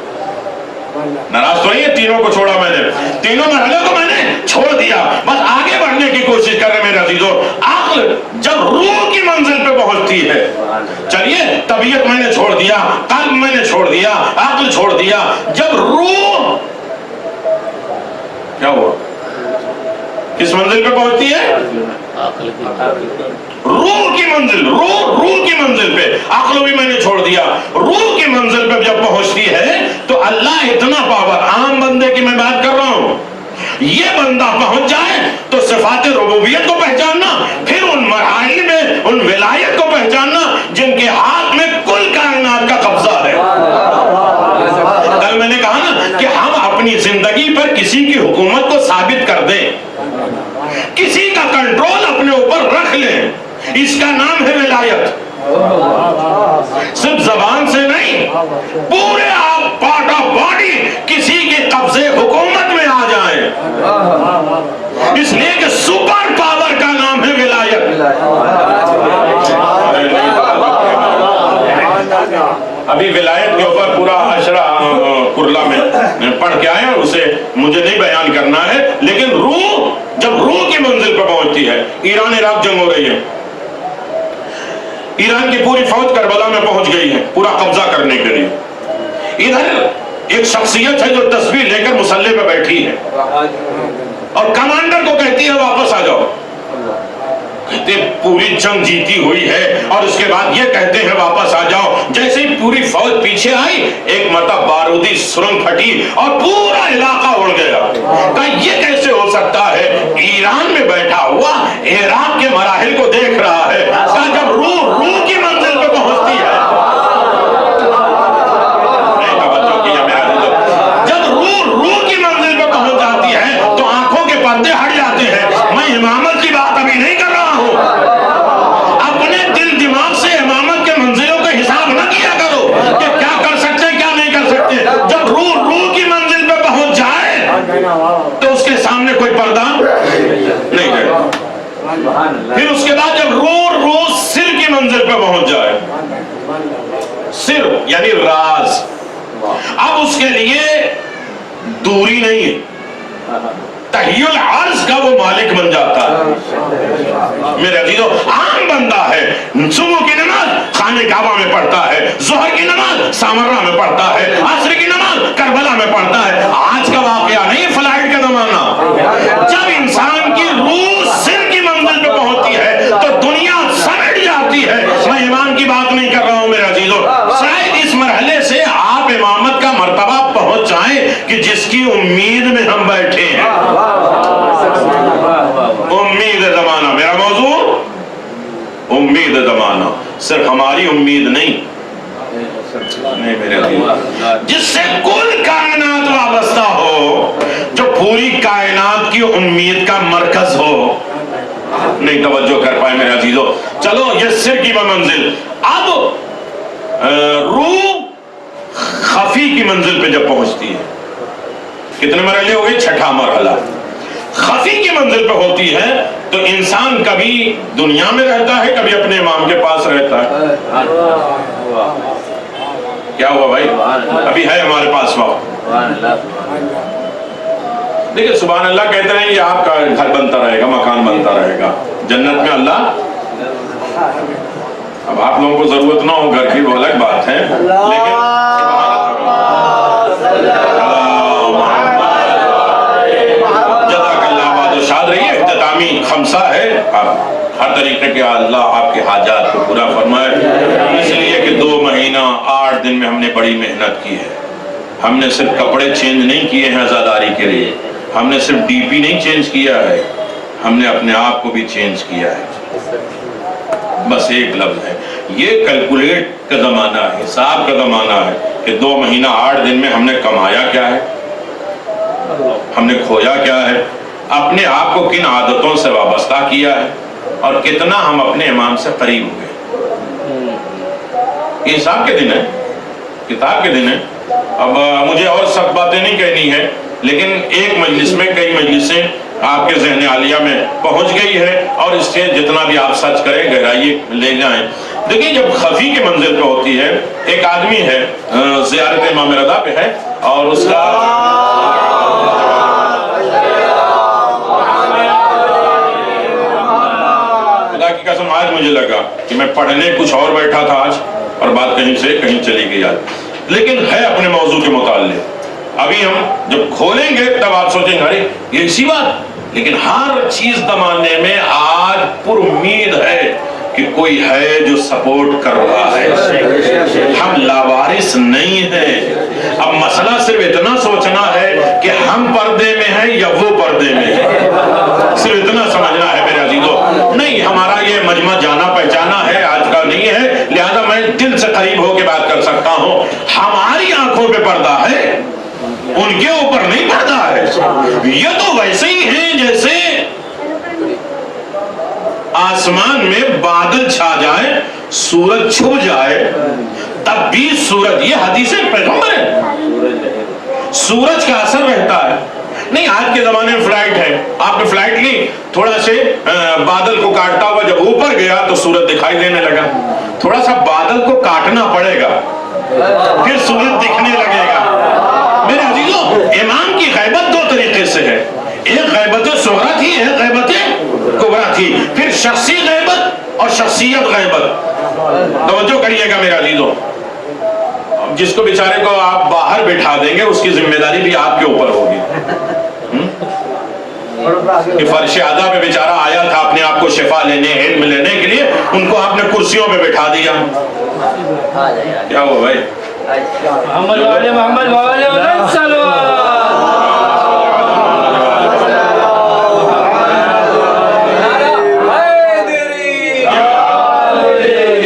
ناراض تو نہیں ہے, تینوں کو چھوڑا میں نے, تینوں مرحلے کو میں نے چھوڑ دیا, بس آگے بڑھنے کی کوشش کر رہے میرے عزیزو. عقل جب روح کی منزل پہ پہنچتی ہے, چلیے طبیعت میں نے چھوڑ دیا, قلب میں نے چھوڑ دیا, عقل چھوڑ دیا, جب روح کیا ہوا, کس منزل پہ پہنچتی ہے, روح کی منزل, روح کی منزل پہ. عقل بھی میں نے چھوڑ دیا, روح کی منزل پہ جب پہنچتی ہے تو اللہ اتنا پاور, عام بندے کی میں بات کر رہا ہوں, یہ بندہ پہنچ جائے تو صفات ربوبیت کو پہچاننا, پھر ان مراحل میں ان ولایت کو پہچاننا جن کے ہاتھ میں کل کائنات کا قبضہ ہے. کل میں نے کہا نا کہ ہم اپنے
اپنی زندگی پر کسی کی حکومت کو ثابت کر دیں، کسی کا کنٹرول اپنے اوپر رکھ لیں، اس کا نام ہے ولایت۔ صرف زبان سے نہیں، پورے آپ پارٹ آف باڈی کسی کے قبضے حکومت میں آ جائیں، اس لیے کہ سپر پاور کا نام ہے ولایت۔ ابھی ولایت کے اوپر پورا عشرہ کرلا میں پڑھ کے آئے، اسے مجھے نہیں بیان کرنا ہے، لیکن روح جب روح کی منزل پہ پہنچتی ہے، ایران عراق جنگ ہو رہی ہے، ایران کی پوری فوج کربلا میں پہنچ گئی ہے پورا قبضہ کرنے کے لیے، ادھر ایک شخصیت ہے جو تسبیح لے کر مسلح پہ بیٹھی ہے اور کمانڈر کو کہتی ہے واپس آ جاؤ، کہتے پوری جنگ جیتی ہوئی ہے اور اس کے بعد یہ کہتے ہیں واپس آ جاؤ۔ جیسے ہی پوری فوج پیچھے آئی، ایک مرتبہ بارودی سرنگ پھٹی اور پورا علاقہ اڑ گیا۔ کہا یہ کیسے ہو سکتا ہے؟ ایران میں بیٹھا ہوا عراق کے مراحل کو دیکھ رہا ہے۔ کہا جب روح کی منزل پہ پہنچتی ہے، جب روح کی منزل پہ پہنچ جاتی ہے تو آنکھوں کے پردے ہٹ جاتے ہیں۔ میں امامت کی بات ابھی نہیں کر رہا ہوں، اپنے دل دماغ سے امامت کے منزلوں کا حساب نہ کیا کرو کہ کیا کر سکتے کیا نہیں کر سکتے۔ جب روح کی منزل پہ پہنچ جائے تو اس کے سامنے کوئی پردہ نہیں ہے۔ پھر اس کے بعد جب روح سر کی منزل پہ پہنچ جائے، سر یعنی راز، اب اس کے لیے دوری نہیں ہے، تحیل العرض کا وہ مالک بن جاتا ہے۔ میرے عزیزو، عام بندہ ہے، صبح کی نماز خانہ کعبہ میں پڑھتا ہے، ظہر کی نماز سامرہ میں پڑھتا ہے، عصر کی نماز کربلا میں پڑھتا ہے۔ آج کا واقعہ نہیں، فلائٹ کا زمانہ۔ جب انسان کی روح سر کی منزل پہ پہنچتی ہے تو دنیا سمٹ جاتی ہے۔ میں ایمان کی بات نہیں کر رہا ہوں میرے عزیزو، شاید اس مرحلے سے آپ امامت کا مرتبہ پہنچ جائیں کہ جس کی امید میں ہم بیٹھے ہیں۔ امید زمانہ میرا موضوع، امید زمانہ، صرف ہماری امید نہیں میرے جس سے کل کائنات وابستہ ہو، جو پوری کائنات کی امید کا مرکز ہو۔ نہیں توجہ کر پائے میرے عزیزو۔ چلو یہ سر کی منزل، اب روح خفی کی منزل پہ جب پہنچتی ہے، کتنے مرحلے ہو گئے؟ چھٹا مرحلہ۔ خفی کی منزل پہ ہوتی ہے تو انسان کبھی دنیا میں رہتا ہے، کبھی اپنے امام کے پاس رہتا ہے۔ کیا ہوا بھائی؟ ابھی ہے ہمارے پاس وقت۔ دیکھیں سبحان اللہ کہتے ہیں یہ آپ کا گھر بنتا رہے گا، مکان بنتا رہے گا جنت میں اللہ۔ اب آپ لوگوں کو ضرورت نہ ہو گھر کی، وہ الگ بات ہے، لیکن شاد رہیے۔ اختتامی خمسہ ہے، ہر طریقے کے اللہ آپ کے حاجات کو پورا فرمائے۔ اس لیے کہ 2 مہینہ 8 دن میں ہم نے بڑی محنت کی ہے۔ ہم نے صرف کپڑے چینج نہیں کیے ہیں عزاداری کے لیے، ہم نے صرف ڈی پی نہیں چینج کیا ہے، ہم نے اپنے آپ کو بھی چینج کیا ہے۔ بس ایک لفظ ہے، یہ کیلکولیٹ کا زمانہ ہے، حساب کا زمانہ ہے کہ 2 مہینہ 8 دن میں ہم نے کمایا کیا ہے، ہم نے کھویا کیا ہے، اپنے آپ کو کن عادتوں سے وابستہ کیا ہے، اور کتنا ہم اپنے امام سے قریب ہوئے۔ یہ حساب کے دن ہے، کتاب کے دن ہے۔ اب مجھے اور سخت باتیں نہیں کہنی ہے، لیکن ایک مجلس میں کئی مجلسیں آپ کے ذہن عالیہ میں پہنچ گئی ہے، اور اس سے جتنا بھی آپ سچ کریں گہرائی لے جائیں۔ دیکھیں جب خفی کی منزل پہ ہوتی ہے، ایک آدمی ہے زیارت امام رضا پہ ہے، اور اس کا خدا کی قسم آج مجھے لگا کہ میں پڑھنے کچھ اور بیٹھا تھا آج، اور بات کہیں سے کہیں چلی گئی آج، لیکن ہے اپنے موضوع کے متعلق۔ ابھی ہم جب کھولیں گے تب آپ سوچیں گے ارے یہ اسی بات، لیکن ہر چیز زمانے میں آج پر امید ہے کہ کوئی ہے جو سپورٹ کر رہا ہے، ہم لاوارث نہیں ہیں۔ اب مسئلہ صرف اتنا سوچنا ہے کہ ہم پردے میں ہیں یا وہ پردے میں ہیں، صرف اتنا سمجھنا ہے میرے عزیزو۔ نہیں، ہمارا یہ مجمع جانا پہچانا ہے، آج کا نہیں ہے، لہذا میں دل سے قریب ہو کے بات کر سکتا ہوں۔ ہماری آنکھوں پہ پردہ ہے، ان کے اوپر نہیں پڑتا ہے. یہ تو ویسے ہی ہیں جیسے آسمان میں بادل چھا جائے, سورج چھپ جائے, تب بھی سورج, یہ حدیث پیغمبر ہے, سورج کا اثر رہتا ہے. نہیں آج کے زمانے میں فلائٹ ہے, آپ نے فلائٹ لی, تھوڑا سے بادل کو کاٹتا ہوا جب اوپر گیا تو سورج دکھائی دینے لگا. تھوڑا سا بادل کو کاٹنا پڑے گا پھر سورج دکھنے لگے گا. میرے عزیزو, امام کی غیبت دو طریقے سے ہے, ایک غیبت صغرا تھی, ایک غیبت کبرا تھی. پھر شخصی غیبت اور شخصیت غیبت. توجہ کریے گا میرے عزیزو, جس کو بیچارے کو آپ باہر بٹھا دیں گے اس کی ذمہ داری بھی آپ کے اوپر ہوگی. کہ فرش اعلیٰ پہ بیچارہ آیا تھا اپنے آپ کو شفا لینے, علم لینے کے لیے, ان کو آپ نے کرسیوں پہ بٹھا دیا. کیا ہوا بھائی؟
محمد والے محمد والے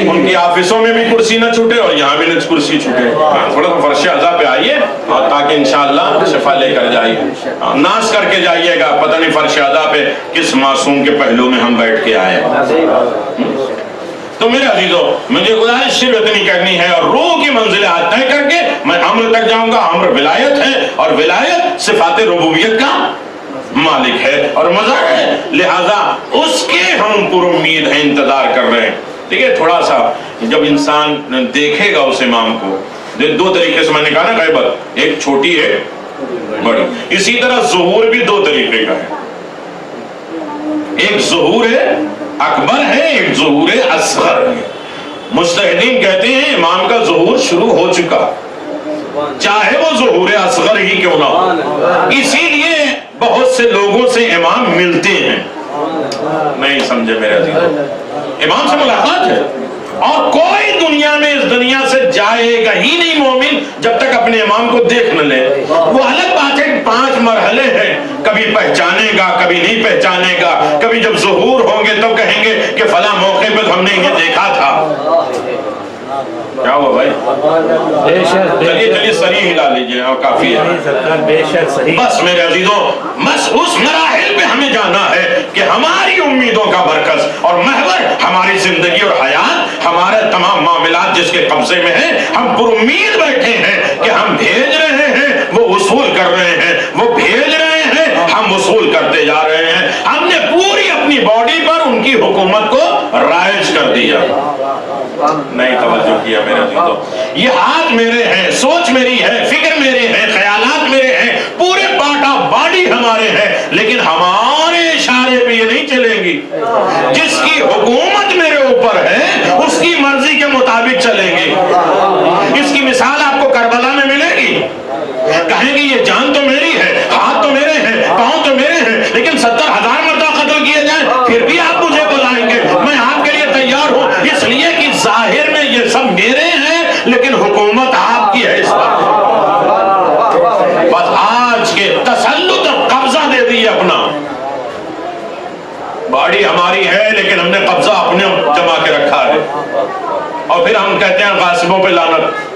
ان کی آفسوں میں بھی کرسی نہ چھوٹے اور یہاں بھی نہ کرسی چھوٹے. تھوڑا سا فرش اعلیٰ پہ آئیے اور تاکہ انشاءاللہ شفا لے کر جائیے. ناز کر کے جائیے گا, پتہ نہیں فرش اعلیٰ پہ کس معصوم کے پہلو میں ہم بیٹھ کے آئے. تو میرے عزیزو, مجھے گزارش صرف اتنی کرنی ہے, اور روح کی منزلیں طے کر کے میں امر تک جاؤں گا. امر ولایت ہے, اور ولایت صفات ربوبیت کا مالک ہے اور مظہر ہے, لہذا اس کے ہم پر امید ہیں, انتظار کر رہے ہیں. دیکھیں تھوڑا سا جب انسان دیکھے گا اس امام کو, دو طریقے سے میں نے کہا نا غیبت, ایک چھوٹی ہے بڑی. اسی طرح ظہور بھی دو طریقے کا ہے, ایک ظہور اکبر ہے, ایک ظہور اصغر ہے. مجتہدین کہتے ہیں امام کا ظہور شروع ہو چکا, چاہے وہ ظہور اصغر ہی کیوں نہ ہو. اسی لیے بہت سے لوگوں سے امام ملتے ہیں. نہیں سمجھے میرے عزیزو, امام سے ملاقات ہے, اور کوئی دنیا میں اس دنیا سے جائے گا ہی نہیں مومن جب تک اپنے امام کو دیکھ نہ لے. وہ الگ بات ہے, 5 مرحلے ہیں, کبھی پہچانے گا کبھی نہیں پہچانے گا, کبھی جب ظہور ہوں گے تب کہیں گے کہ فلاں موقع پہ ہم نے انہیں دیکھا تھا. کیا ہوا بھائی؟ چلیے سری ہلا لیجئے, اور کافی ہے. بس میرے عزیزوں, بس اس مراحل پہ ہمیں جانا ہے کہ ہماری امیدوں کا مرکز اور محور ہماری زندگی اور حیات, ہمارے تمام معاملات جس کے قبضے میں ہیں, ہم پر امید بیٹھے ہیں کہ ہم بھیج رہے ہیں, وہ وصول کر رہے ہیں, وہ بھیج رہے ہیں, ہم وصول کرتے جا رہے ہیں. ہم نے پوری اپنی باڈی پر ان کی حکومت کو رائج کر دیا. نہیں توجہ کیا میرے عزیزو, یہ ہاتھ میرے ہیں, سوچ میری ہے, فکر میرے ہیں, خیالات میرے ہیں, پورے پارٹ آف باڈی ہمارے ہیں, لیکن ہمارے اشارے پہ یہ نہیں چلیں گی. جس کی حکومت میرے اوپر ہے اس کی مرضی کے مطابق چلیں گے. اس کی مثال آپ کو کربلا میں ملے گی. کہیں گے یہ جان تو میری ہے, ہاتھ تو میرے ہیں, پاؤں تو میرے ہیں, لیکن 70,000 مرتبہ قتل کیے جائیں پھر بھی آپ مجھے بلائیں گے. میں آپ کے لیے تیار ہوں, اس لیے کہ ظاہر میں یہ سب میرے ہیں, لیکن حکومت آپ کی ہے اس پر. بس آج کے تسلط قبضہ دے دیے اپنا. باڈی ہماری ہے لیکن ہم نے قبضہ اپنے جمع کے رکھا ہے, اور پھر ہم کہتے ہیں غاصبوں پہ لعنت.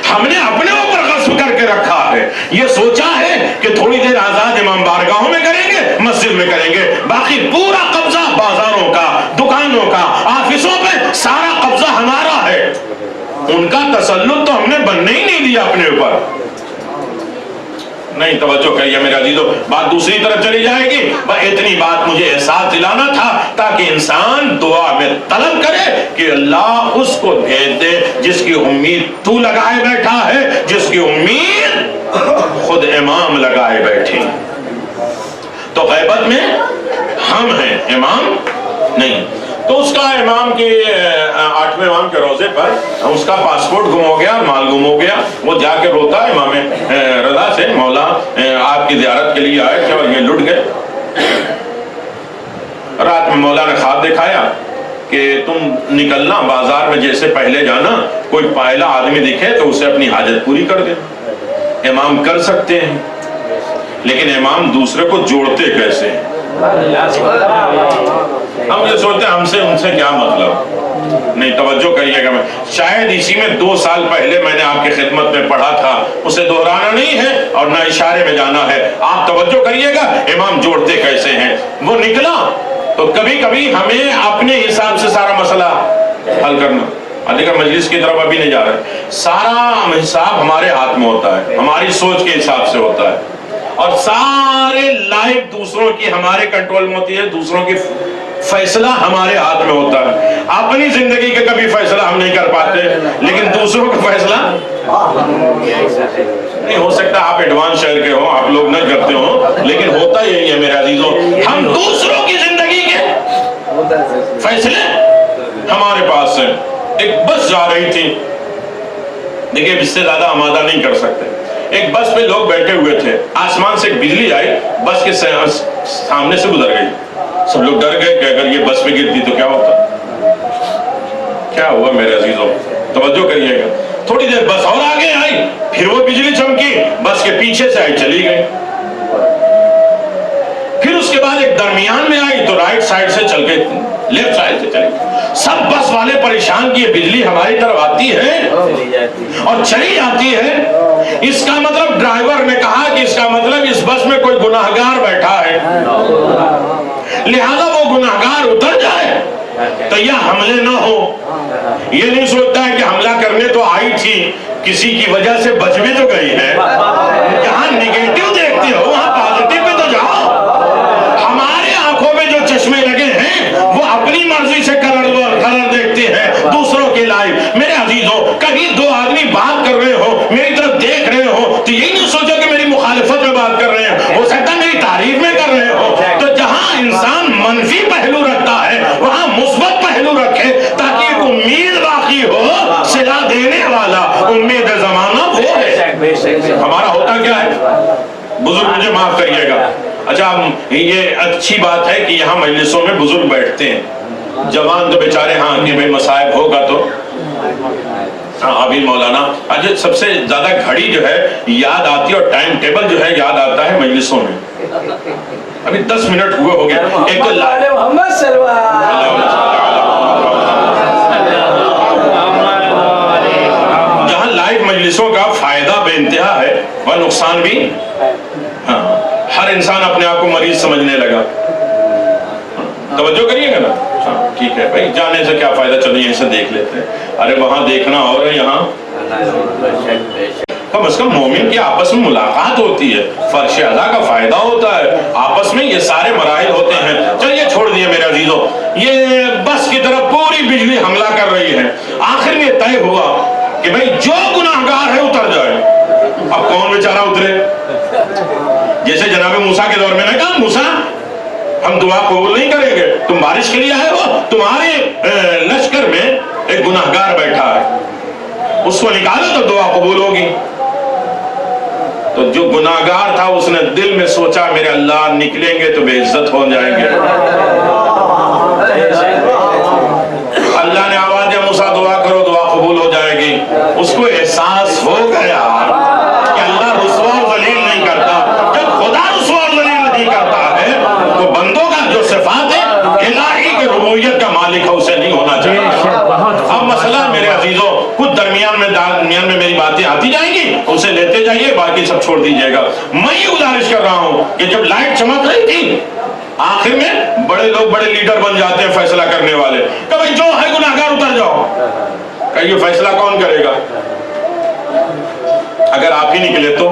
ہم نے اپنے اوپر غصب کر کے رکھا ہے. یہ سوچا ہے کہ تھوڑی دیر آزاد امام بارگاہوں میں کریں گے, مسجد میں کریں گے, باقی پورا قبضہ بازاروں کا, دکانوں کا, آفسوں پہ سارا قبضہ ہمارا ہے. ان کا تسلط تو ہم نے بننے ہی نہیں دیا اپنے اوپر. نہیں توجہ کریے میرے عزیزو, بات دوسری طرف چلی جائے گی. اتنی بات مجھے احساس دلانا تھا تاکہ انسان دعا میں طلب کرے کہ اللہ اس کو بھیج دے جس کی امید تو لگائے بیٹھا ہے, جس کی امید خود امام لگائے بیٹھے. تو غیبت میں ہم ہیں, امام نہیں. تو اس کا امام کے 8ویں امام کے روزے پر اس کا پاسپورٹ گم ہو گیا, مال گم ہو گیا. وہ جا کے روتا ہے امام رضا سے, مولا آپ کی زیارت کے لیے آئے تھے اور یہ لٹ گئے. رات میں مولا نے خواب دکھایا کہ تم نکلنا بازار میں, جیسے پہلے جانا, کوئی پائلا آدمی دکھے تو اسے اپنی حاجت پوری کر دے. امام کر سکتے ہیں, لیکن امام دوسرے کو جوڑتے کیسے ہیں؟ ہم یہ سوچتے ہیں ہم سے ان سے کیا مطلب. نہیں توجہ کریے گا, میں شاید اسی میں 2 سال پہلے میں نے آپ کے
کی خدمت میں پڑھا تھا اسے دہرانا نہیں ہے اور نہ اشارے میں جانا ہے. آپ توجہ کریے گا امام جوڑتے کیسے ہیں. وہ نکلا تو کبھی کبھی ہمیں اپنے حساب سے سارا مسئلہ حل کرنا. لیکن مجلس کی طرف ابھی نہیں جا رہے. سارا حساب ہمارے ہاتھ میں ہوتا ہے, ہماری سوچ کے حساب سے ہوتا ہے, اور سارے لائف دوسروں کی ہمارے کنٹرول میں ہوتی ہے, دوسروں کی فیصلہ ہمارے ہاتھ میں ہوتا ہے. اپنی زندگی کا کبھی فیصلہ ہم نہیں کر پاتے, لیکن دوسروں کا فیصلہ نہیں ہو سکتا. آپ ایڈوانس شہر کے ہو, آپ لوگ نہ کرتے ہو, لیکن ہوتا یہی ہے میرے عزیزوں. ہم دوسروں کی زندگی کے فیصلے ہمارے پاس ہیں. ایک بس جا رہی تھی, دیکھیں اس سے زیادہ آمادہ نہیں کر سکتے. ایک بس پہ لوگ بیٹھے ہوئے تھے, آسمان سے ایک بجلی آئی, بس کے سامنے سے گزر گئی. سب لوگ ڈر گئے کہ اگر یہ بس پہ گرتی تو کیا ہوتا. کیا ہوا میرے عزیزوں, توجہ کریے گا. تھوڑی دیر بس اور آگے آئی, پھر وہ بجلی چمکی, بس کے پیچھے سے آئی, چلی گئی. پھر اس کے بعد ایک درمیان میں آئی تو رائٹ سائڈ سے چل کے لیفٹ سائڈ سے چلی. سب بس والے پریشان کی بجلی ہماری طرف آتی ہے اور چلی جاتی ہے. اس کا مطلب ڈرائیور نے کہا کہ اس کا مطلب اس بس میں کوئی گناہگار بیٹھا ہے, لہذا وہ گناہگار اتر جائے تو یہ حملے نہ ہو. یہ نہیں سوچتا ہے کہ حملہ کرنے تو آئی تھی, کسی کی وجہ سے بچ بھی تو گئی ہے. جہاں نیگیٹو دیکھتے ہو وہاں پازیٹو پہ تو جاؤ. ہمارے آنکھوں میں جو چشمے لگے ہیں وہ اپنی مرضی سے کلر دیکھتے ہیں دوسروں کے لائف. میرے عزیزوں, کہیں دو آدمی بات کر رہے ہو, میری طرف دیکھ رہے ہو, تو یہی نہیں سوچو کہ میری مخالفت میں بات کر رہے ہیں, ہو سکتا ہے میری تعریف میں کر رہے ہو. تو جہاں انسان منفی پہلو رکھتا ہے وہاں مثبت پہلو رکھے, تاکہ ایک امید باقی ہو. صلہ دینے والا امید زمانہ وہ ہے. ہمارا ہوتا کیا ہے, بزرگ مجھے معاف کریے گا. اچھا, یہ اچھی بات ہے کہ یہاں مجلسوں میں بزرگ بیٹھتے ہیں. جوان تو بیچارے ہاں کہ بھائی مصائب ہوگا تو ابھی مولانا. اچھا, سب سے زیادہ گھڑی جو ہے یاد آتی ہے اور ٹائم ٹیبل جو ہے یاد آتا ہے مجلسوں میں. ابھی 10 منٹ ہوئے ہو گئے. ایک تو جہاں لائیو مجلسوں کا فائدہ بے انتہا ہے وہ نقصان بھی. ہاں, ہر انسان اپنے آپ کو مریض سمجھنے لگا. توجہ کریے گا نا. ٹھیک ہے بھائی, جانے سے کیا فائدہ, چلو یہیں سے دیکھ لیتے ہیں. ارے وہاں دیکھنا اور ہے, یہاں کم از کم مومن کی آپس میں ملاقات ہوتی ہے, فرش اعلیٰ کا فائدہ ہوتا ہے, آپس میں یہ سارے مراحل ہوتے ہیں. چلیے چھوڑ دیے میرے عزیزوں, یہ بس کی طرف پوری بجلی حملہ کر رہی ہے. آخر میں طے ہوا کہ بھائی جو گناہگار ہے اتر جائے. اب کون بیچارہ اترے؟ جیسے جناب موسیٰ کے دور میں نے کہا, موسیٰ ہم دعا قبول نہیں کریں گے, تم بارش کے لیے آئے ہو, تمہارے لشکر میں ایک گناہگار بیٹھا ہے, اس کو نکالو تو دعا قبول ہوگی. تو جو گناہگار تھا اس نے دل میں سوچا میرے اللہ نکلیں گے تو بے عزت ہو جائیں گے. اللہ نے آواز دیا موسیٰ دعا کرو, دعا قبول ہو جائے گی. اس کو احساس ہو گیا کہ اللہ رسوا اور ذلیل نہیں کرتا. جب خدا رسوا اور ذلیل نہیں کرتا ہے تو بندوں کا جو صفات ہے الہی کے ربوبیت کا مالک ہے اسے نہیں ہونا چاہیے. اب مسئلہ میرے عزیزوں, کچھ درمیان میں میری باتیں آتی جائیں گی, اسے لیتے جائیے, باقی سب چھوڑ دیجیے گا. میں یہ گزارش کر رہا ہوں کہ جب لائٹ چمک رہی تھی, آخر میں بڑے لوگ بڑے لیڈر بن جاتے ہیں فیصلہ کرنے والے, کہ بھائی جو ہے گناہگار اتر جاؤ. کہ یہ فیصلہ کون کرے گا؟ اگر آپ ہی نکلے تو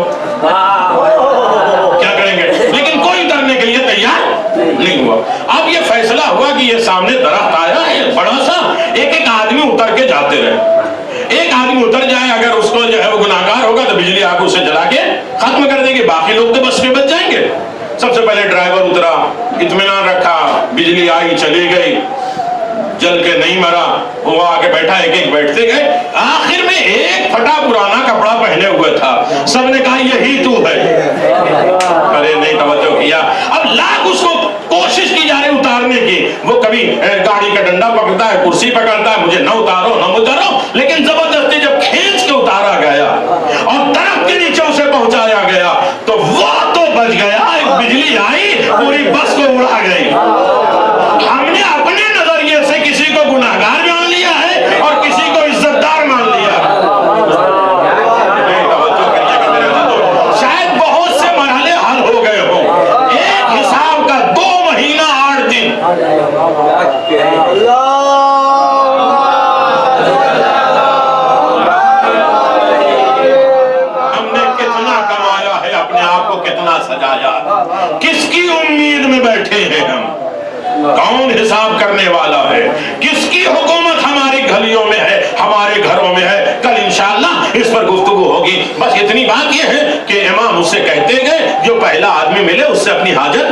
کیا کریں گے؟ لیکن کوئی اترنے کے لیے تیار نہیں ہوا. اب یہ فیصلہ ہوا کہ یہ سامنے درخت آیا ہے بڑا سا, ایک آدمی اتر کے جاتے رہے. ایک آدمی اتر جائے, اگر اس کو جو ہے وہ گناہگار ہوگا تو بجلی آ کے اسے جلا کے ختم کر دے گی, باقی لوگ تو بس میں بچ جائیں گے. سب سے پہلے ڈرائیور اترا, اطمینان رکھا, بجلی آئی چلی گئی, جل کے نہیں مرا, وہ آ کے بیٹھا, ایک ایک بیٹھتے گئے. آخر میں ایک پھٹا پرانا کپڑا پہنے ہوئے تھا, سب نے کہا یہی تو ہے. ارے نہیں توجہ کیا. اب لاکھ اس کو کوشش کی جا رہی اتارنے کی, وہ کبھی گاڑی کا ڈنڈا پکڑتا ہے, کرسی پکڑتا ہے, مجھے نہ اتارو نہ اتارو, لیکن زبردستی جب کھینچ کے اتارا گیا اور درخت کے نیچے اسے پہنچایا گیا تو وہ تو بچ گیا. ایک بجلی آئی پوری بس کو اڑا گئی. ہم نے اپنے نظریے سے کسی کو گناہگار مان لیا ہے اور کسی کو عزت دار مان لیا.
بیٹھے ہیں ہم؟ کون حساب کرنے والا ہے؟ کس کی حکومت ہماری گلیوں میں ہے، ہمارے گھروں میں ہے؟ کل انشاءاللہ اس پر گفتگو ہوگی۔ بس اتنی بات یہ ہے کہ امام اس سے کہتے گئے جو پہلا آدمی ملے اس سے اپنی حاجت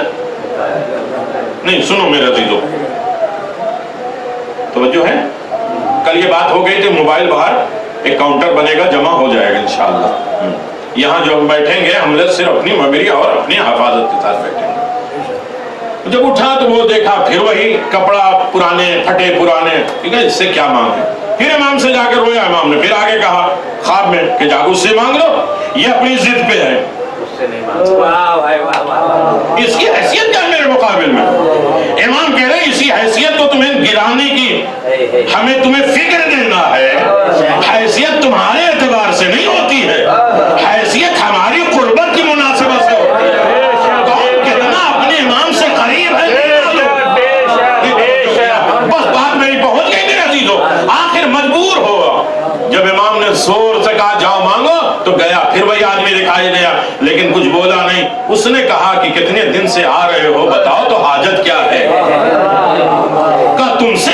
نہیں۔ سنو میرے عزیزو، توجہ ہے؟ کل یہ بات ہو گئی تھی، موبائل باہر ایک کاؤنٹر بنے گا، جمع ہو جائے گا انشاءاللہ۔ یہاں جو ہم بیٹھیں گے ہم لوگ صرف اپنی میری اور اپنی حفاظت کے ساتھ بیٹھیں گے۔ جب اٹھا تو وہ دیکھا پھر وہی کپڑا پرانے پھٹے پرانے، ٹھیک ہے، اس سے کیا مانگے؟ پھر امام سے جا کر رویا، امام نے پھر آگے کہا خواب میں کہ جاگو اس سے مانگ لو، یہ اپنی ضد پہ ہے، اس کی حیثیت کیا ہے میرے مقابل میں؟ امام کہہ رہے ہیں اسی حیثیت کو تمہیں گرانے کی ہمیں تمہیں فکر دینا ہے۔ حیثیت تمہارے اعتبار سے نہیں ہوتی ہے، حیثیت ہماری قربت کی مناسبت سے ہوتی ہے۔ کون کتنا اپنے امام سے قریب ہے، بس بات میری پہنچ گئی میرے عزیزو۔ آخر مجبور ہوا، جب امام نے زور سے کہا جاؤ مانگو تو گیا، پھر وہی آدمی دکھائی دیا لیکن کچھ بولا نہیں۔ اس نے کہا کہ کتنے دن سے آ رہے ہو، بتاؤ تو حاجت کیا ہے؟ کہا تم سے،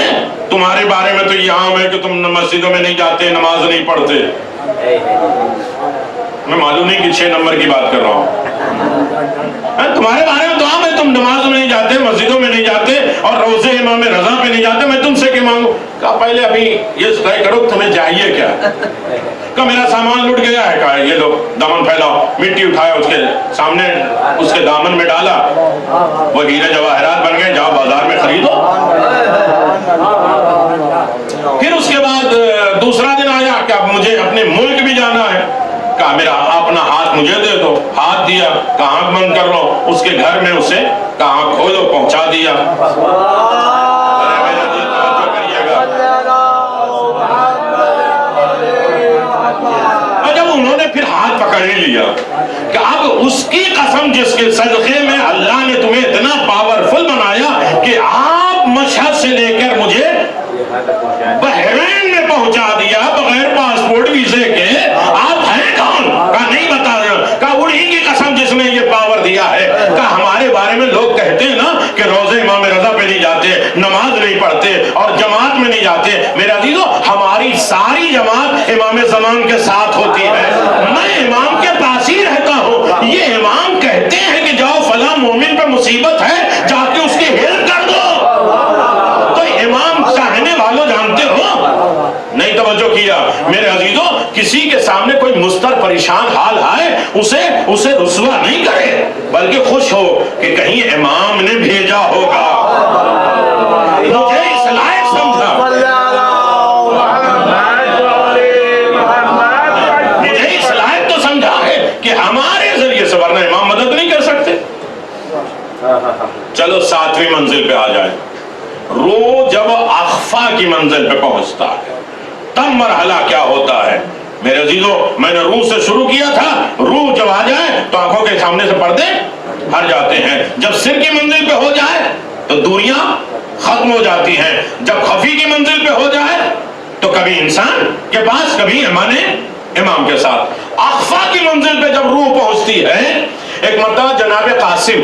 تمہارے بارے میں تو یہ عام ہے کہ تم مسجدوں میں نہیں جاتے، نماز نہیں پڑھتے۔ میں معلوم نہیں کہ 6 نمبر کی بات کر رہا ہوں۔ تمہارے بارے میں تو عام ہے، تم نماز میں نہیں جاتے، مسجدوں میں نہیں جاتے اور روزے امام رضا پہ نہیں جاتے، میں تم سے کیا مانگوں؟ کہا پہلے ابھی یہ طے کرو تمہیں چاہیے کیا؟ کہا میرا سامان لٹ گیا ہے۔ کہا یہ لو دامن پھیلاؤ، مٹی اٹھایا اس کے سامنے، اس کے دامن میں ڈالا، وہ ہیرے جواہرات بن گئے، جاؤ بازار میں خریدو۔ پھر اس کے بعد دوسرا دن آیا کہ اب مجھے اپنے ملک بھی جانا ہے۔ کہا میرا اپنا ہاتھ مجھے دے دو، ہاتھ دیا، کہا آنکھ بند کر لو، اس کے گھر میں اسے کہا آنکھ کھولو، پہنچا دیا۔ اور جب انہوں نے پھر ہاتھ پکڑ لیا کہ اب اس کی قسم جس کے صدقے میں اللہ نے تمہیں اتنا پاورفل بنایا کہ آپ مشہد سے لے کر مجھے بحرین میں پہنچا دیا بغیر پاسپورٹ ویزے کے، آپ ہیں کون؟ کہا نہیں بتا رہا۔ کہا وہی کی قسم جس نے یہ پاور دیا ہے۔ کہا ہمارے بارے میں لوگ کہتے ہیں نا کہ روزے امام رضا پہ نہیں جاتے، نماز نہیں پڑھتے اور جماعت میں نہیں جاتے۔ میرے عزیزو ہماری ساری جماعت امام زمان کے ساتھ ہوتی ہے، میں امام کے پاس ہی رہتا ہوں۔ یہ امام کہتے ہیں کہ جاؤ فلاں مومن پہ مصیبت ہے، جا کے اس کی ہیلپ کر دو، تو امام چاہنے والوں جانتے ہو نہیں توجہ کیا میرے عزیزو، کسی کے سامنے کوئی مستر پریشان حال آئے اسے رسوا نہیں کرے بلکہ خوش ہو کہ کہیں امام نے بھیجا ہوگا، مجھے اس لائق سمجھا، مجھے اس لائق تو سمجھا ہے کہ ہمارے ذریعے سے، ورنہ امام مدد نہیں کر سکتے۔ چلو 7ویں منزل پہ آ جائے۔ روح جب اخفا کی منزل پہ پہنچتا ہے تب مرحلہ کیا ہوتا ہے میرے عزیزو؟ میں نے روح سے شروع کیا تھا، روح جب آ جائے تو آنکھوں کے سامنے سے پردے ہٹ جاتے ہیں، جب سر کی منزل پہ ہو جائے تو دوریاں ختم ہو جاتی ہیں، جب خفی کی منزل پہ ہو جائے تو کبھی انسان کے پاس کبھی امام کے ساتھ۔ اخفا کی منزل پہ جب روح پہنچتی ہے، ایک مرتبہ جناب قاسم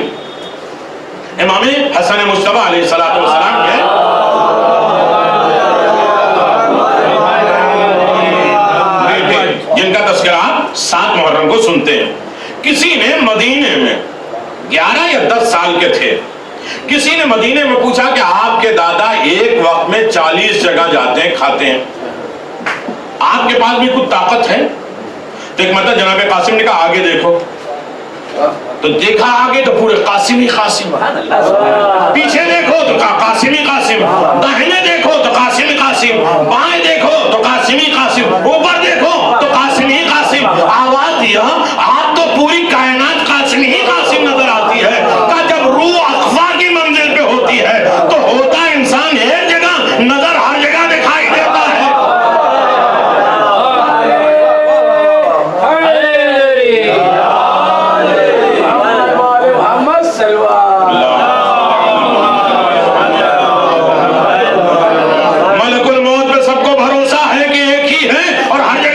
امام حسن مصطفیٰ علیہ السلام کے جن کا تذکرہ آپ 7 محرم کو سنتے ہیں، کسی نے مدینے میں 11 یا 10 سال کے تھے، کسی نے مدینے میں پوچھا کہ آپ کے دادا ایک وقت میں 40 جگہ جاتے ہیں، کھاتے ہیں، آپ کے پاس بھی کچھ طاقت ہے؟ تو ایک مرتبہ جناب قاسم نے کہا آگے دیکھو، تو دیکھا آگے تو پورے قاسم ہی قاسم، پیچھے دیکھو تو قاسم ہی قاسم، داہنے دیکھو تو قاسم ہی قاسم، بائیں دیکھو تو قاسم ہی قاسم، اوپر دیکھو تو قاسم ہی قاسم۔ آواز دیا آپ تو پوری کائنات قاسم ہی قاسم نظر آتی ہے۔ کہ جب روح اخفا کی منزل پہ ہوتی ہے تو ہوتا انسان ایک جگہ، نظر ہر جگہ دکھائی دیتا ہے۔ ملک الموت پہ سب کو بھروسہ ہے کہ ایک ہی ہے اور ہر جگہ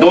2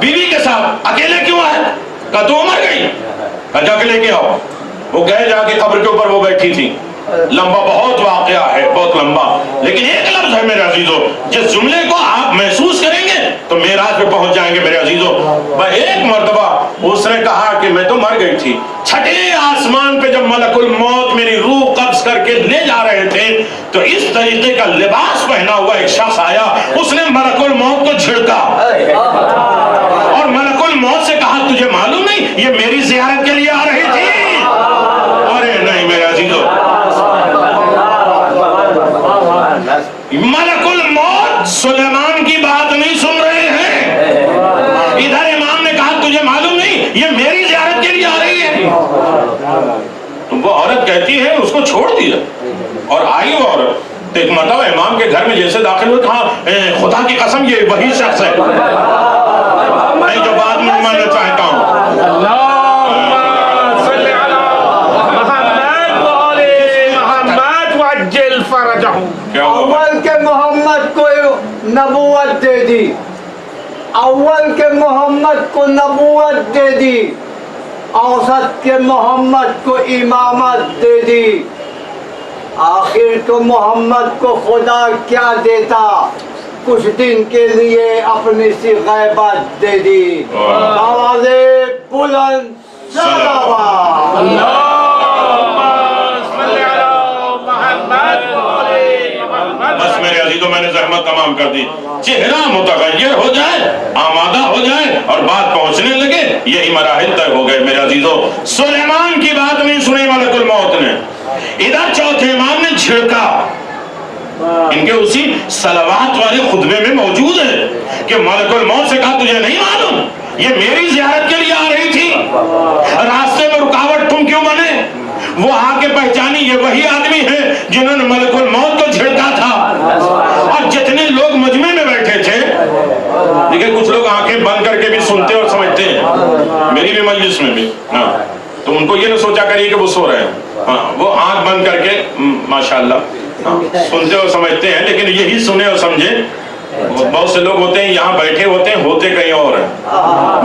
بیوی کے ساتھ اکیلے کیوں آئے؟ کہا تو مر گئی، کہا جا کے لے کے آؤ۔ وہ گئے، جا کے قبر کے اوپر وہ بیٹھی تھی۔ لمبا بہت واقعہ ہے، بہت لمبا، لیکن ایک لفظ ہے میرے عزیزو، جس جملے کو آپ محسوس کریں گے تو معراج پہ پہنچ جائیں گے میرے عزیزو۔ ایک مرتبہ اس نے کہا کہ میں تو مر گئی تھی، چھٹے آسمان پہ جب ملک الموت میری روح قبض کر کے لے جا رہے تھے تو اس طریقے کا لباس پہنا ہوا ایک شخص آیا، اس نے ملک الموت کو جھڑکا اور ملک الموت سے کہا تجھے معلوم نہیں یہ میری زیارت کے لیے آ رہی تھی؟ ارے نہیں میرے عزیزو، ملک الموت سلیمان کی بات نہیں سن رہے ہیں، ادھر امام نے کہا تجھے معلوم نہیں یہ میری زیارت کے لیے آ رہی ہے؟ تو وہ عورت کہتی ہے اس کو چھوڑ دیا اور آئی وہ عورت، تو ایک مرتبہ امام کے گھر میں جیسے داخل ہوئے کہا خدا کی قسم یہ وہی شخص ہے میں جو بات میں ماننا چاہتا ہوں۔
اول کے محمد کو نبوت دے دی، اول کے محمد کو نبوت دے دی، اوسط کے محمد کو امامت دے دی، آخر تو محمد کو خدا کیا دیتا، کچھ دن کے لیے اپنی سی غیبت دے دی۔ آواز بلند صلوات۔
بس میرے عزیزو میں نے زحمت تمام کر دی، چہرہ متغیر ہو جائے، آمادہ ہو جائے اور بات پہنچنے لگے، یہی مراحل طے ہو گئے میرے عزیزو۔ سلیمان کی بات نہیں سنی ملک الموت نے، ادھر چوتھے امام نے جھڑکا، ان کے اسی صلوات والے خطبے میں موجود ہے کہ ملک الموت سے کہا تجھے نہیں معلوم یہ میری زیارت کے لیے آ رہی تھی، راستے میں رکاوٹ تم کیوں بنے؟ وہ آ کے پہچانی یہ وہی آدمی ہے جنہوں نے ملک الموت کو جھڑکا تھا۔ اور جتنے لوگ مجمع میں بیٹھے تھے، دیکھیں کچھ لوگ آنکھیں بند کر کے بھی سنتے اور سمجھتے ہیں، میری بھی مجلس میں بھی، تو ان کو یہ نہ سوچا کریے کہ وہ سو رہے ہیں، وہ آنکھ بند کر کے ماشاءاللہ سنتے اور سمجھتے ہیں، لیکن یہی سنے اور سمجھے۔ بہت سے لوگ ہوتے ہیں یہاں بیٹھے ہوتے ہیں، ہوتے کہیں اور ہیں،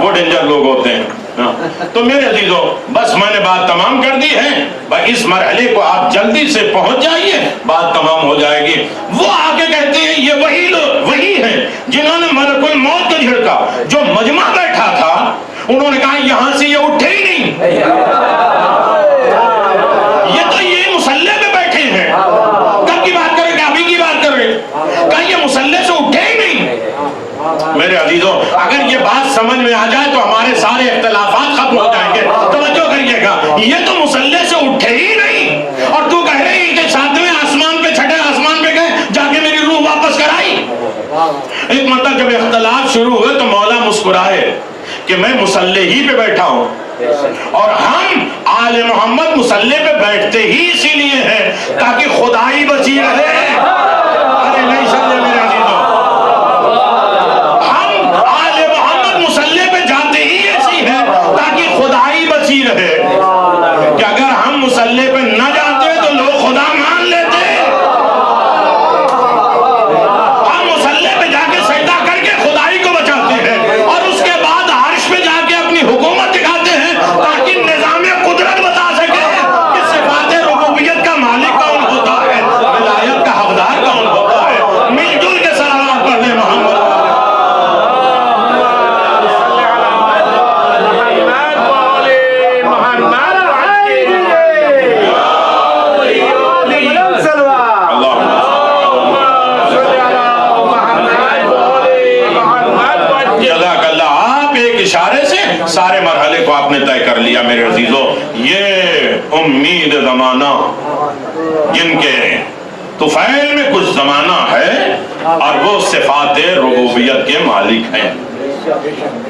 وہ ڈینجر لوگ ہوتے ہیں۔ تو میرے عزیزو بس میں نے بات تمام کر دی ہے، اس مرحلے کو آپ جلدی سے پہنچ جائیے، بات تمام ہو جائے گی۔ وہ آگے کہتے ہیں یہ وہی لوگ وہی ہیں جنہوں نے ملک الموت کو جھڑکا، جو مجمع بیٹھا تھا انہوں نے کہا یہاں سے یہ اٹھے ہی نہیں، یہ تو یہ مصلی پہ بیٹھے ہیں، کب کی بات کر رہے کہ ابھی کی بات کر رہے، کہا یہ مصلی سے اٹھے ہی نہیں۔ میرے عزیزو اگر یہ بات سمجھ میں آ جائے تو ہمارے سارے اختلافات ختم ہو جائیں گے۔ توجہ کریے گا، یہ تو مصلی سے اٹھے ہی نہیں اور تو کہہ رہے ہیں کہ ساتویں آسمان پہ چھٹے آسمان پہ گئے جا کے میری روح واپس کرائی۔ ایک مرتبہ جب اختلاف شروع ہوئے تو مولا مسکرائے کہ میں مصلی ہی پہ بیٹھا ہوں اور ہم آل محمد مصلی پہ بیٹھتے ہی اسی لیے ہیں تاکہ خدائی بچی رہے۔ ارے نہیں سمجھے میرے عزیزو، تاکہ خدائی بچی رہے، کہ اگر ہم مصلی پہ نہ جاتے تو لوگ خدا مان لیتے، ہم مصلی پہ جا کے سجدہ کر کے خدائی کو بچاتے ہیں اور اس کے بعد عرش پہ جا کے اپنی حکومت دکھاتے ہیں تاکہ نظام قدرت بتا سکے کہ صفات ربوبیت کا مالک کون ہوتا ہے، ولایت کا حقدار کون ہوتا ہے۔ مل جل کے صلوات پڑھ لیں محمد۔ سارے مرحلے کو آپ نے طے کر لیا میرے عزیزو۔ یہ امید زمانہ جن کے طفیل میں کچھ زمانہ ہے اور وہ صفات ربوبیت کے مالک ہیں،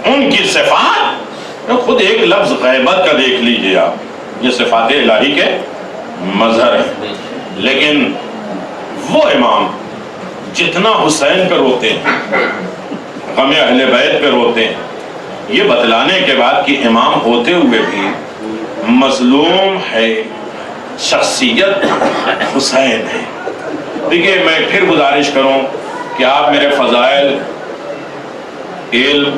ان کی صفات خود ایک لفظ غیبت کا دیکھ لیجئے آپ، یہ صفات الہی کے مظہر ہیں، لیکن وہ امام جتنا حسین پہ روتے ہیں، غم اہل بیت پہ روتے ہیں، یہ بتلانے کے بعد کہ امام ہوتے ہوئے بھی مظلوم ہے، شخصیت حسین ہے۔ دیکھیے میں پھر گزارش کروں کہ آپ میرے فضائل، علم،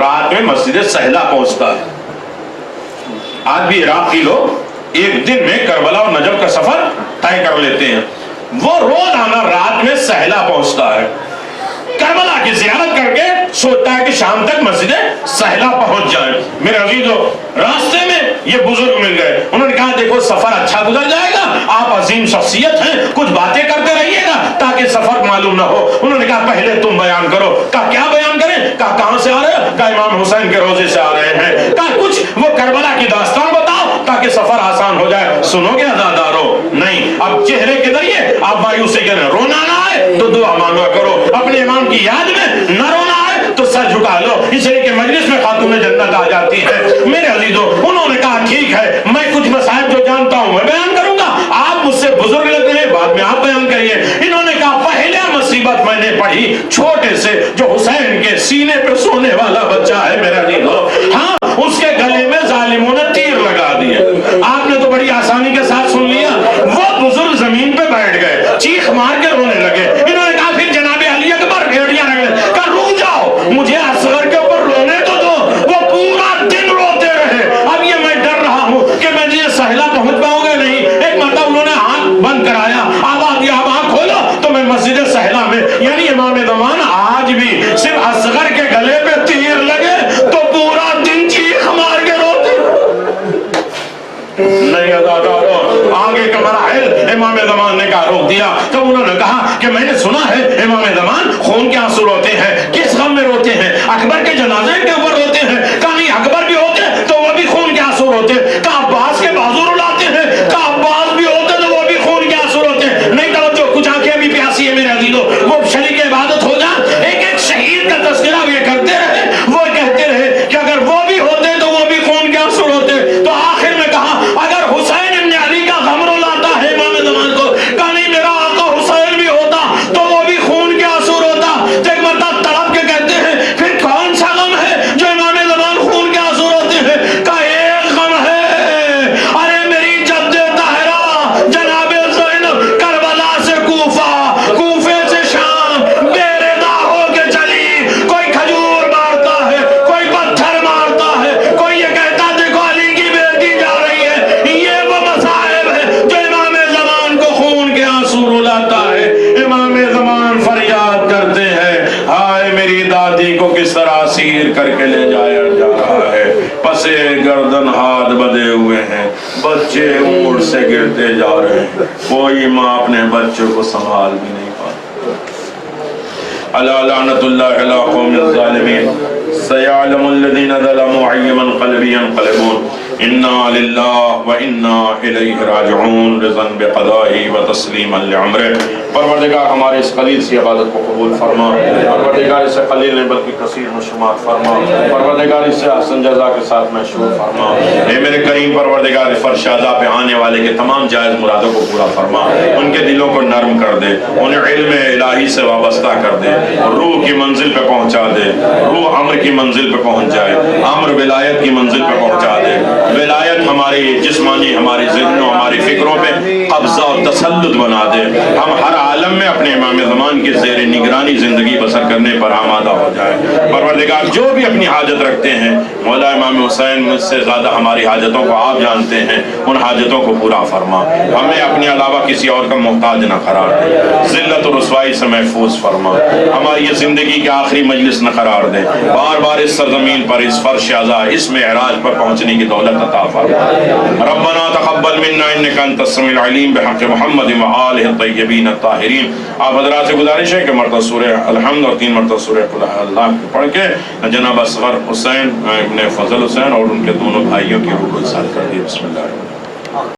رات میں مسجد سہلا پہنچتا ہے۔ آج بھی عراق کے لوگ ایک دن میں کربلا اور نجف کا سفر طے کر لیتے ہیں۔ وہ روزانہ رات میں سہلا پہنچتا ہے، کربلا کی زیارت کر کے سوچتا ہے کہ شام تک مسجد سہلا پہنچ جائے۔ میرے عزیزو، راستے میں یہ بزرگ مل گئے، انہوں نے کہا دیکھو سفر اچھا گزر جائے گا، آپ عظیم شخصیت ہیں، کچھ باتیں کرتے رہیے گا تاکہ سفر معلوم نہ ہو۔ انہوں نے کہا پہلے تم بیان کرو۔ کہا کیا بیان کریں؟ کہا کہاں سے آ رہے ہو؟ کہا امام حسین کے روزے سے آ رہے ہیں۔ کہا کچھ وہ کربلا کی داستان بتاؤ تاکہ سفر آسان ہو جائے۔ سنو گے عزادارو؟ نہیں۔ اب چہرے کے ذریعے آپ مایوسی کے رونا نہ آئے تو دعا مانگا کرو، اپنے امام کی یاد میں نہ رونا آئے تو سر جھکا لو، اس لیے کہ مجلس میں خاتون جنت آ جاتی ہے۔ میرے عزیزو، انہوں نے کہا ٹھیک ہے، میں کچھ مسائل جو جانتا ہوں میں بیان کروں گا، آپ مجھ سے بزرگ لگ رہے ہیں، بعد میں آپ بیان کریے۔ انہوں نے کہا پہلے مصیبت میں نے پڑھی چھوٹے سے جو حسین کے سینے پہ سونے والا بچہ ہے میرے عزیزو، ہاں اس کے گلے میں ظالموں نے تیر لگا دیے۔ آپ نے تو بڑی آسانی کے ساتھ سن لیا۔ وہ بزرگ زمین پہ بیٹھ گئے، چیخ مار کے رونے لگے۔ انہوں نے کہا پھر جناب علی اکبر بھیڑیاں رکھ لیں۔ کہا رک جاؤ، مجھے اصغر کے اوپر رونے تو دو۔ وہ پورا دن روتے رہے۔ اب یہ میں ڈر رہا ہوں کہ میں یہ سہلا پہنچ پاؤں گا نہیں۔ ایک مرتبہ انہوں نے آنکھ بند کرایا، آواز دیا اب آنکھ کھولو تو میں مسجد سہلا میں، یعنی امام زمان آج بھی صرف اصغر کے گلے پہ تیر لگے تو پورا دن چیخ مار کے روتے۔ نہیں عزادارو، آگے کا مراحل امام زمان نے کہا روک دیا۔ تب انہوں نے کہا کہ میں نے سنا ہے امام زمان خون کے آنسو روتے ہیں، کس غم میں روتے ہیں؟ اکبر کے جنازے کے اوپر روتے ہیں؟ کہا نہیں، اکبر بھی ہوتے تو وہ بھی خون کے آنسو روتے۔ کہا عباس کے بازو رلاتے ہیں؟ کہا عباس بھی ہوتے تو وہ بھی خون کے آنسو روتے۔ نہیں توجہ، کچھ آنکھیں بھی پیاسی ہے میرے عزیزو، وہ شریک عبادت ہو جا۔ ایک ایک شہید کا تذکرہ یہ کرتے رہے، وہ کہتے رہے کہ اگر وہ بھی ہوتے تو وہ بھی خون کے آنسو روتے۔ تو آخر میں کہا اگر حسین ابن علی کا غم رلاتا ہے امام زمان کو، کہا نہیں میرا آقا حسین بھی ہوتا تو وہ بھی خون کے آنسو روتا۔ تو ایک مرتبہ تڑپ کے کہتے ہیں پھر کون سا غم ہے جو امام زمان خون کے آنسو روتے ہیں؟ کہا ایک غم ہے، ارے میری جد طاہرہ جناب زینب کربلا سے کوفہ، کوفے سے شام بے ردا ہو کے چلی، کوئی کھجور مارتا ہے، کوئی پتھر مارتا ہے، کوئی یہ کہتا دیکھو علی کی بیٹی جا رہی ہے۔ یہ وہ مصائب ہے جو امام زمان کو خون کے آنسو رلاتا ہے۔ امام زمان فریاد کرتے ہیں ہائے میری دادی کو کس طرح اسیر کر کے لے جایا جا رہا ہے، پسے گردن ہاتھ بدے ہوئے ہیں، بچے اونٹ سے گرتے جا رہے ہیں، کوئی ماں اپنے بچوں کو سنبھال بھی نہیں پاتی۔ الا لعنت اللہ علی قوم الظالمین سیعلم الذین ظلموا ای منقلب ینقلبون انا للہ و انا الیہ راجعون رضا بقضائہ و تسلیما لعمرہ۔ پروردگار ہمارے اس قلیل سی عبادت کو قبول فرما، پروردگار اسے قلیل نہیں بلکہ کثیر مشمات فرما، پروردگار اسے احسن جزا کے ساتھ محشور فرما۔ اے میرے کریم پروردگار فرشادہ پہ آنے والے کے تمام جائز مرادوں کو پورا فرما، ان کے دلوں کو نرم کر دے، انہیں علم الہی سے وابستہ کر دے، روح کی منزل پہ پہنچا دے، روح امر کی منزل پہ پہنچ جائے، امر ولایت کی منزل پہ پہنچا دے، ولایت ہماری جسمانی ہماری ذہنوں ہماری فکروں پہ قبضہ اور تسلط بنا دے، ہم ہر عالم میں اپنے امام زمان کی زیر نگرانی زندگی بسر کرنے پر آمادہ ہو جائے۔ پروردگار جو بھی اپنی حاجت رکھتے ہیں، مولا امام حسین مجھ سے زیادہ ہماری حاجتوں کو آپ جانتے ہیں، ان حاجتوں کو پورا فرما، ہمیں اپنے علاوہ کسی اور کا محتاج نہ قرار دے، ذلت و رسوائی سے محفوظ فرما، ہماری یہ زندگی کے آخری مجلس نہ قرار دے، بار بار اس سرزمین پر اس فرش عزا اس معراج پر پہنچنے کی دولت عطا فرما۔ ربنا تقبل منا انک انت السمیع العلیم بحق محمد و آلہ الطیبین الطاہرین۔ آپ حضرات سے گزارش ہے کہ مرتبہ سورہ الحمد اور 3 مرتبہ سورہ قل اللہ پڑھ کے جناب اصغر حسین ابن فضل حسین اور ان کے دونوں بھائیوں کی روح کو احسان کر دی۔ بسم اللہ الرحمن الرحیم۔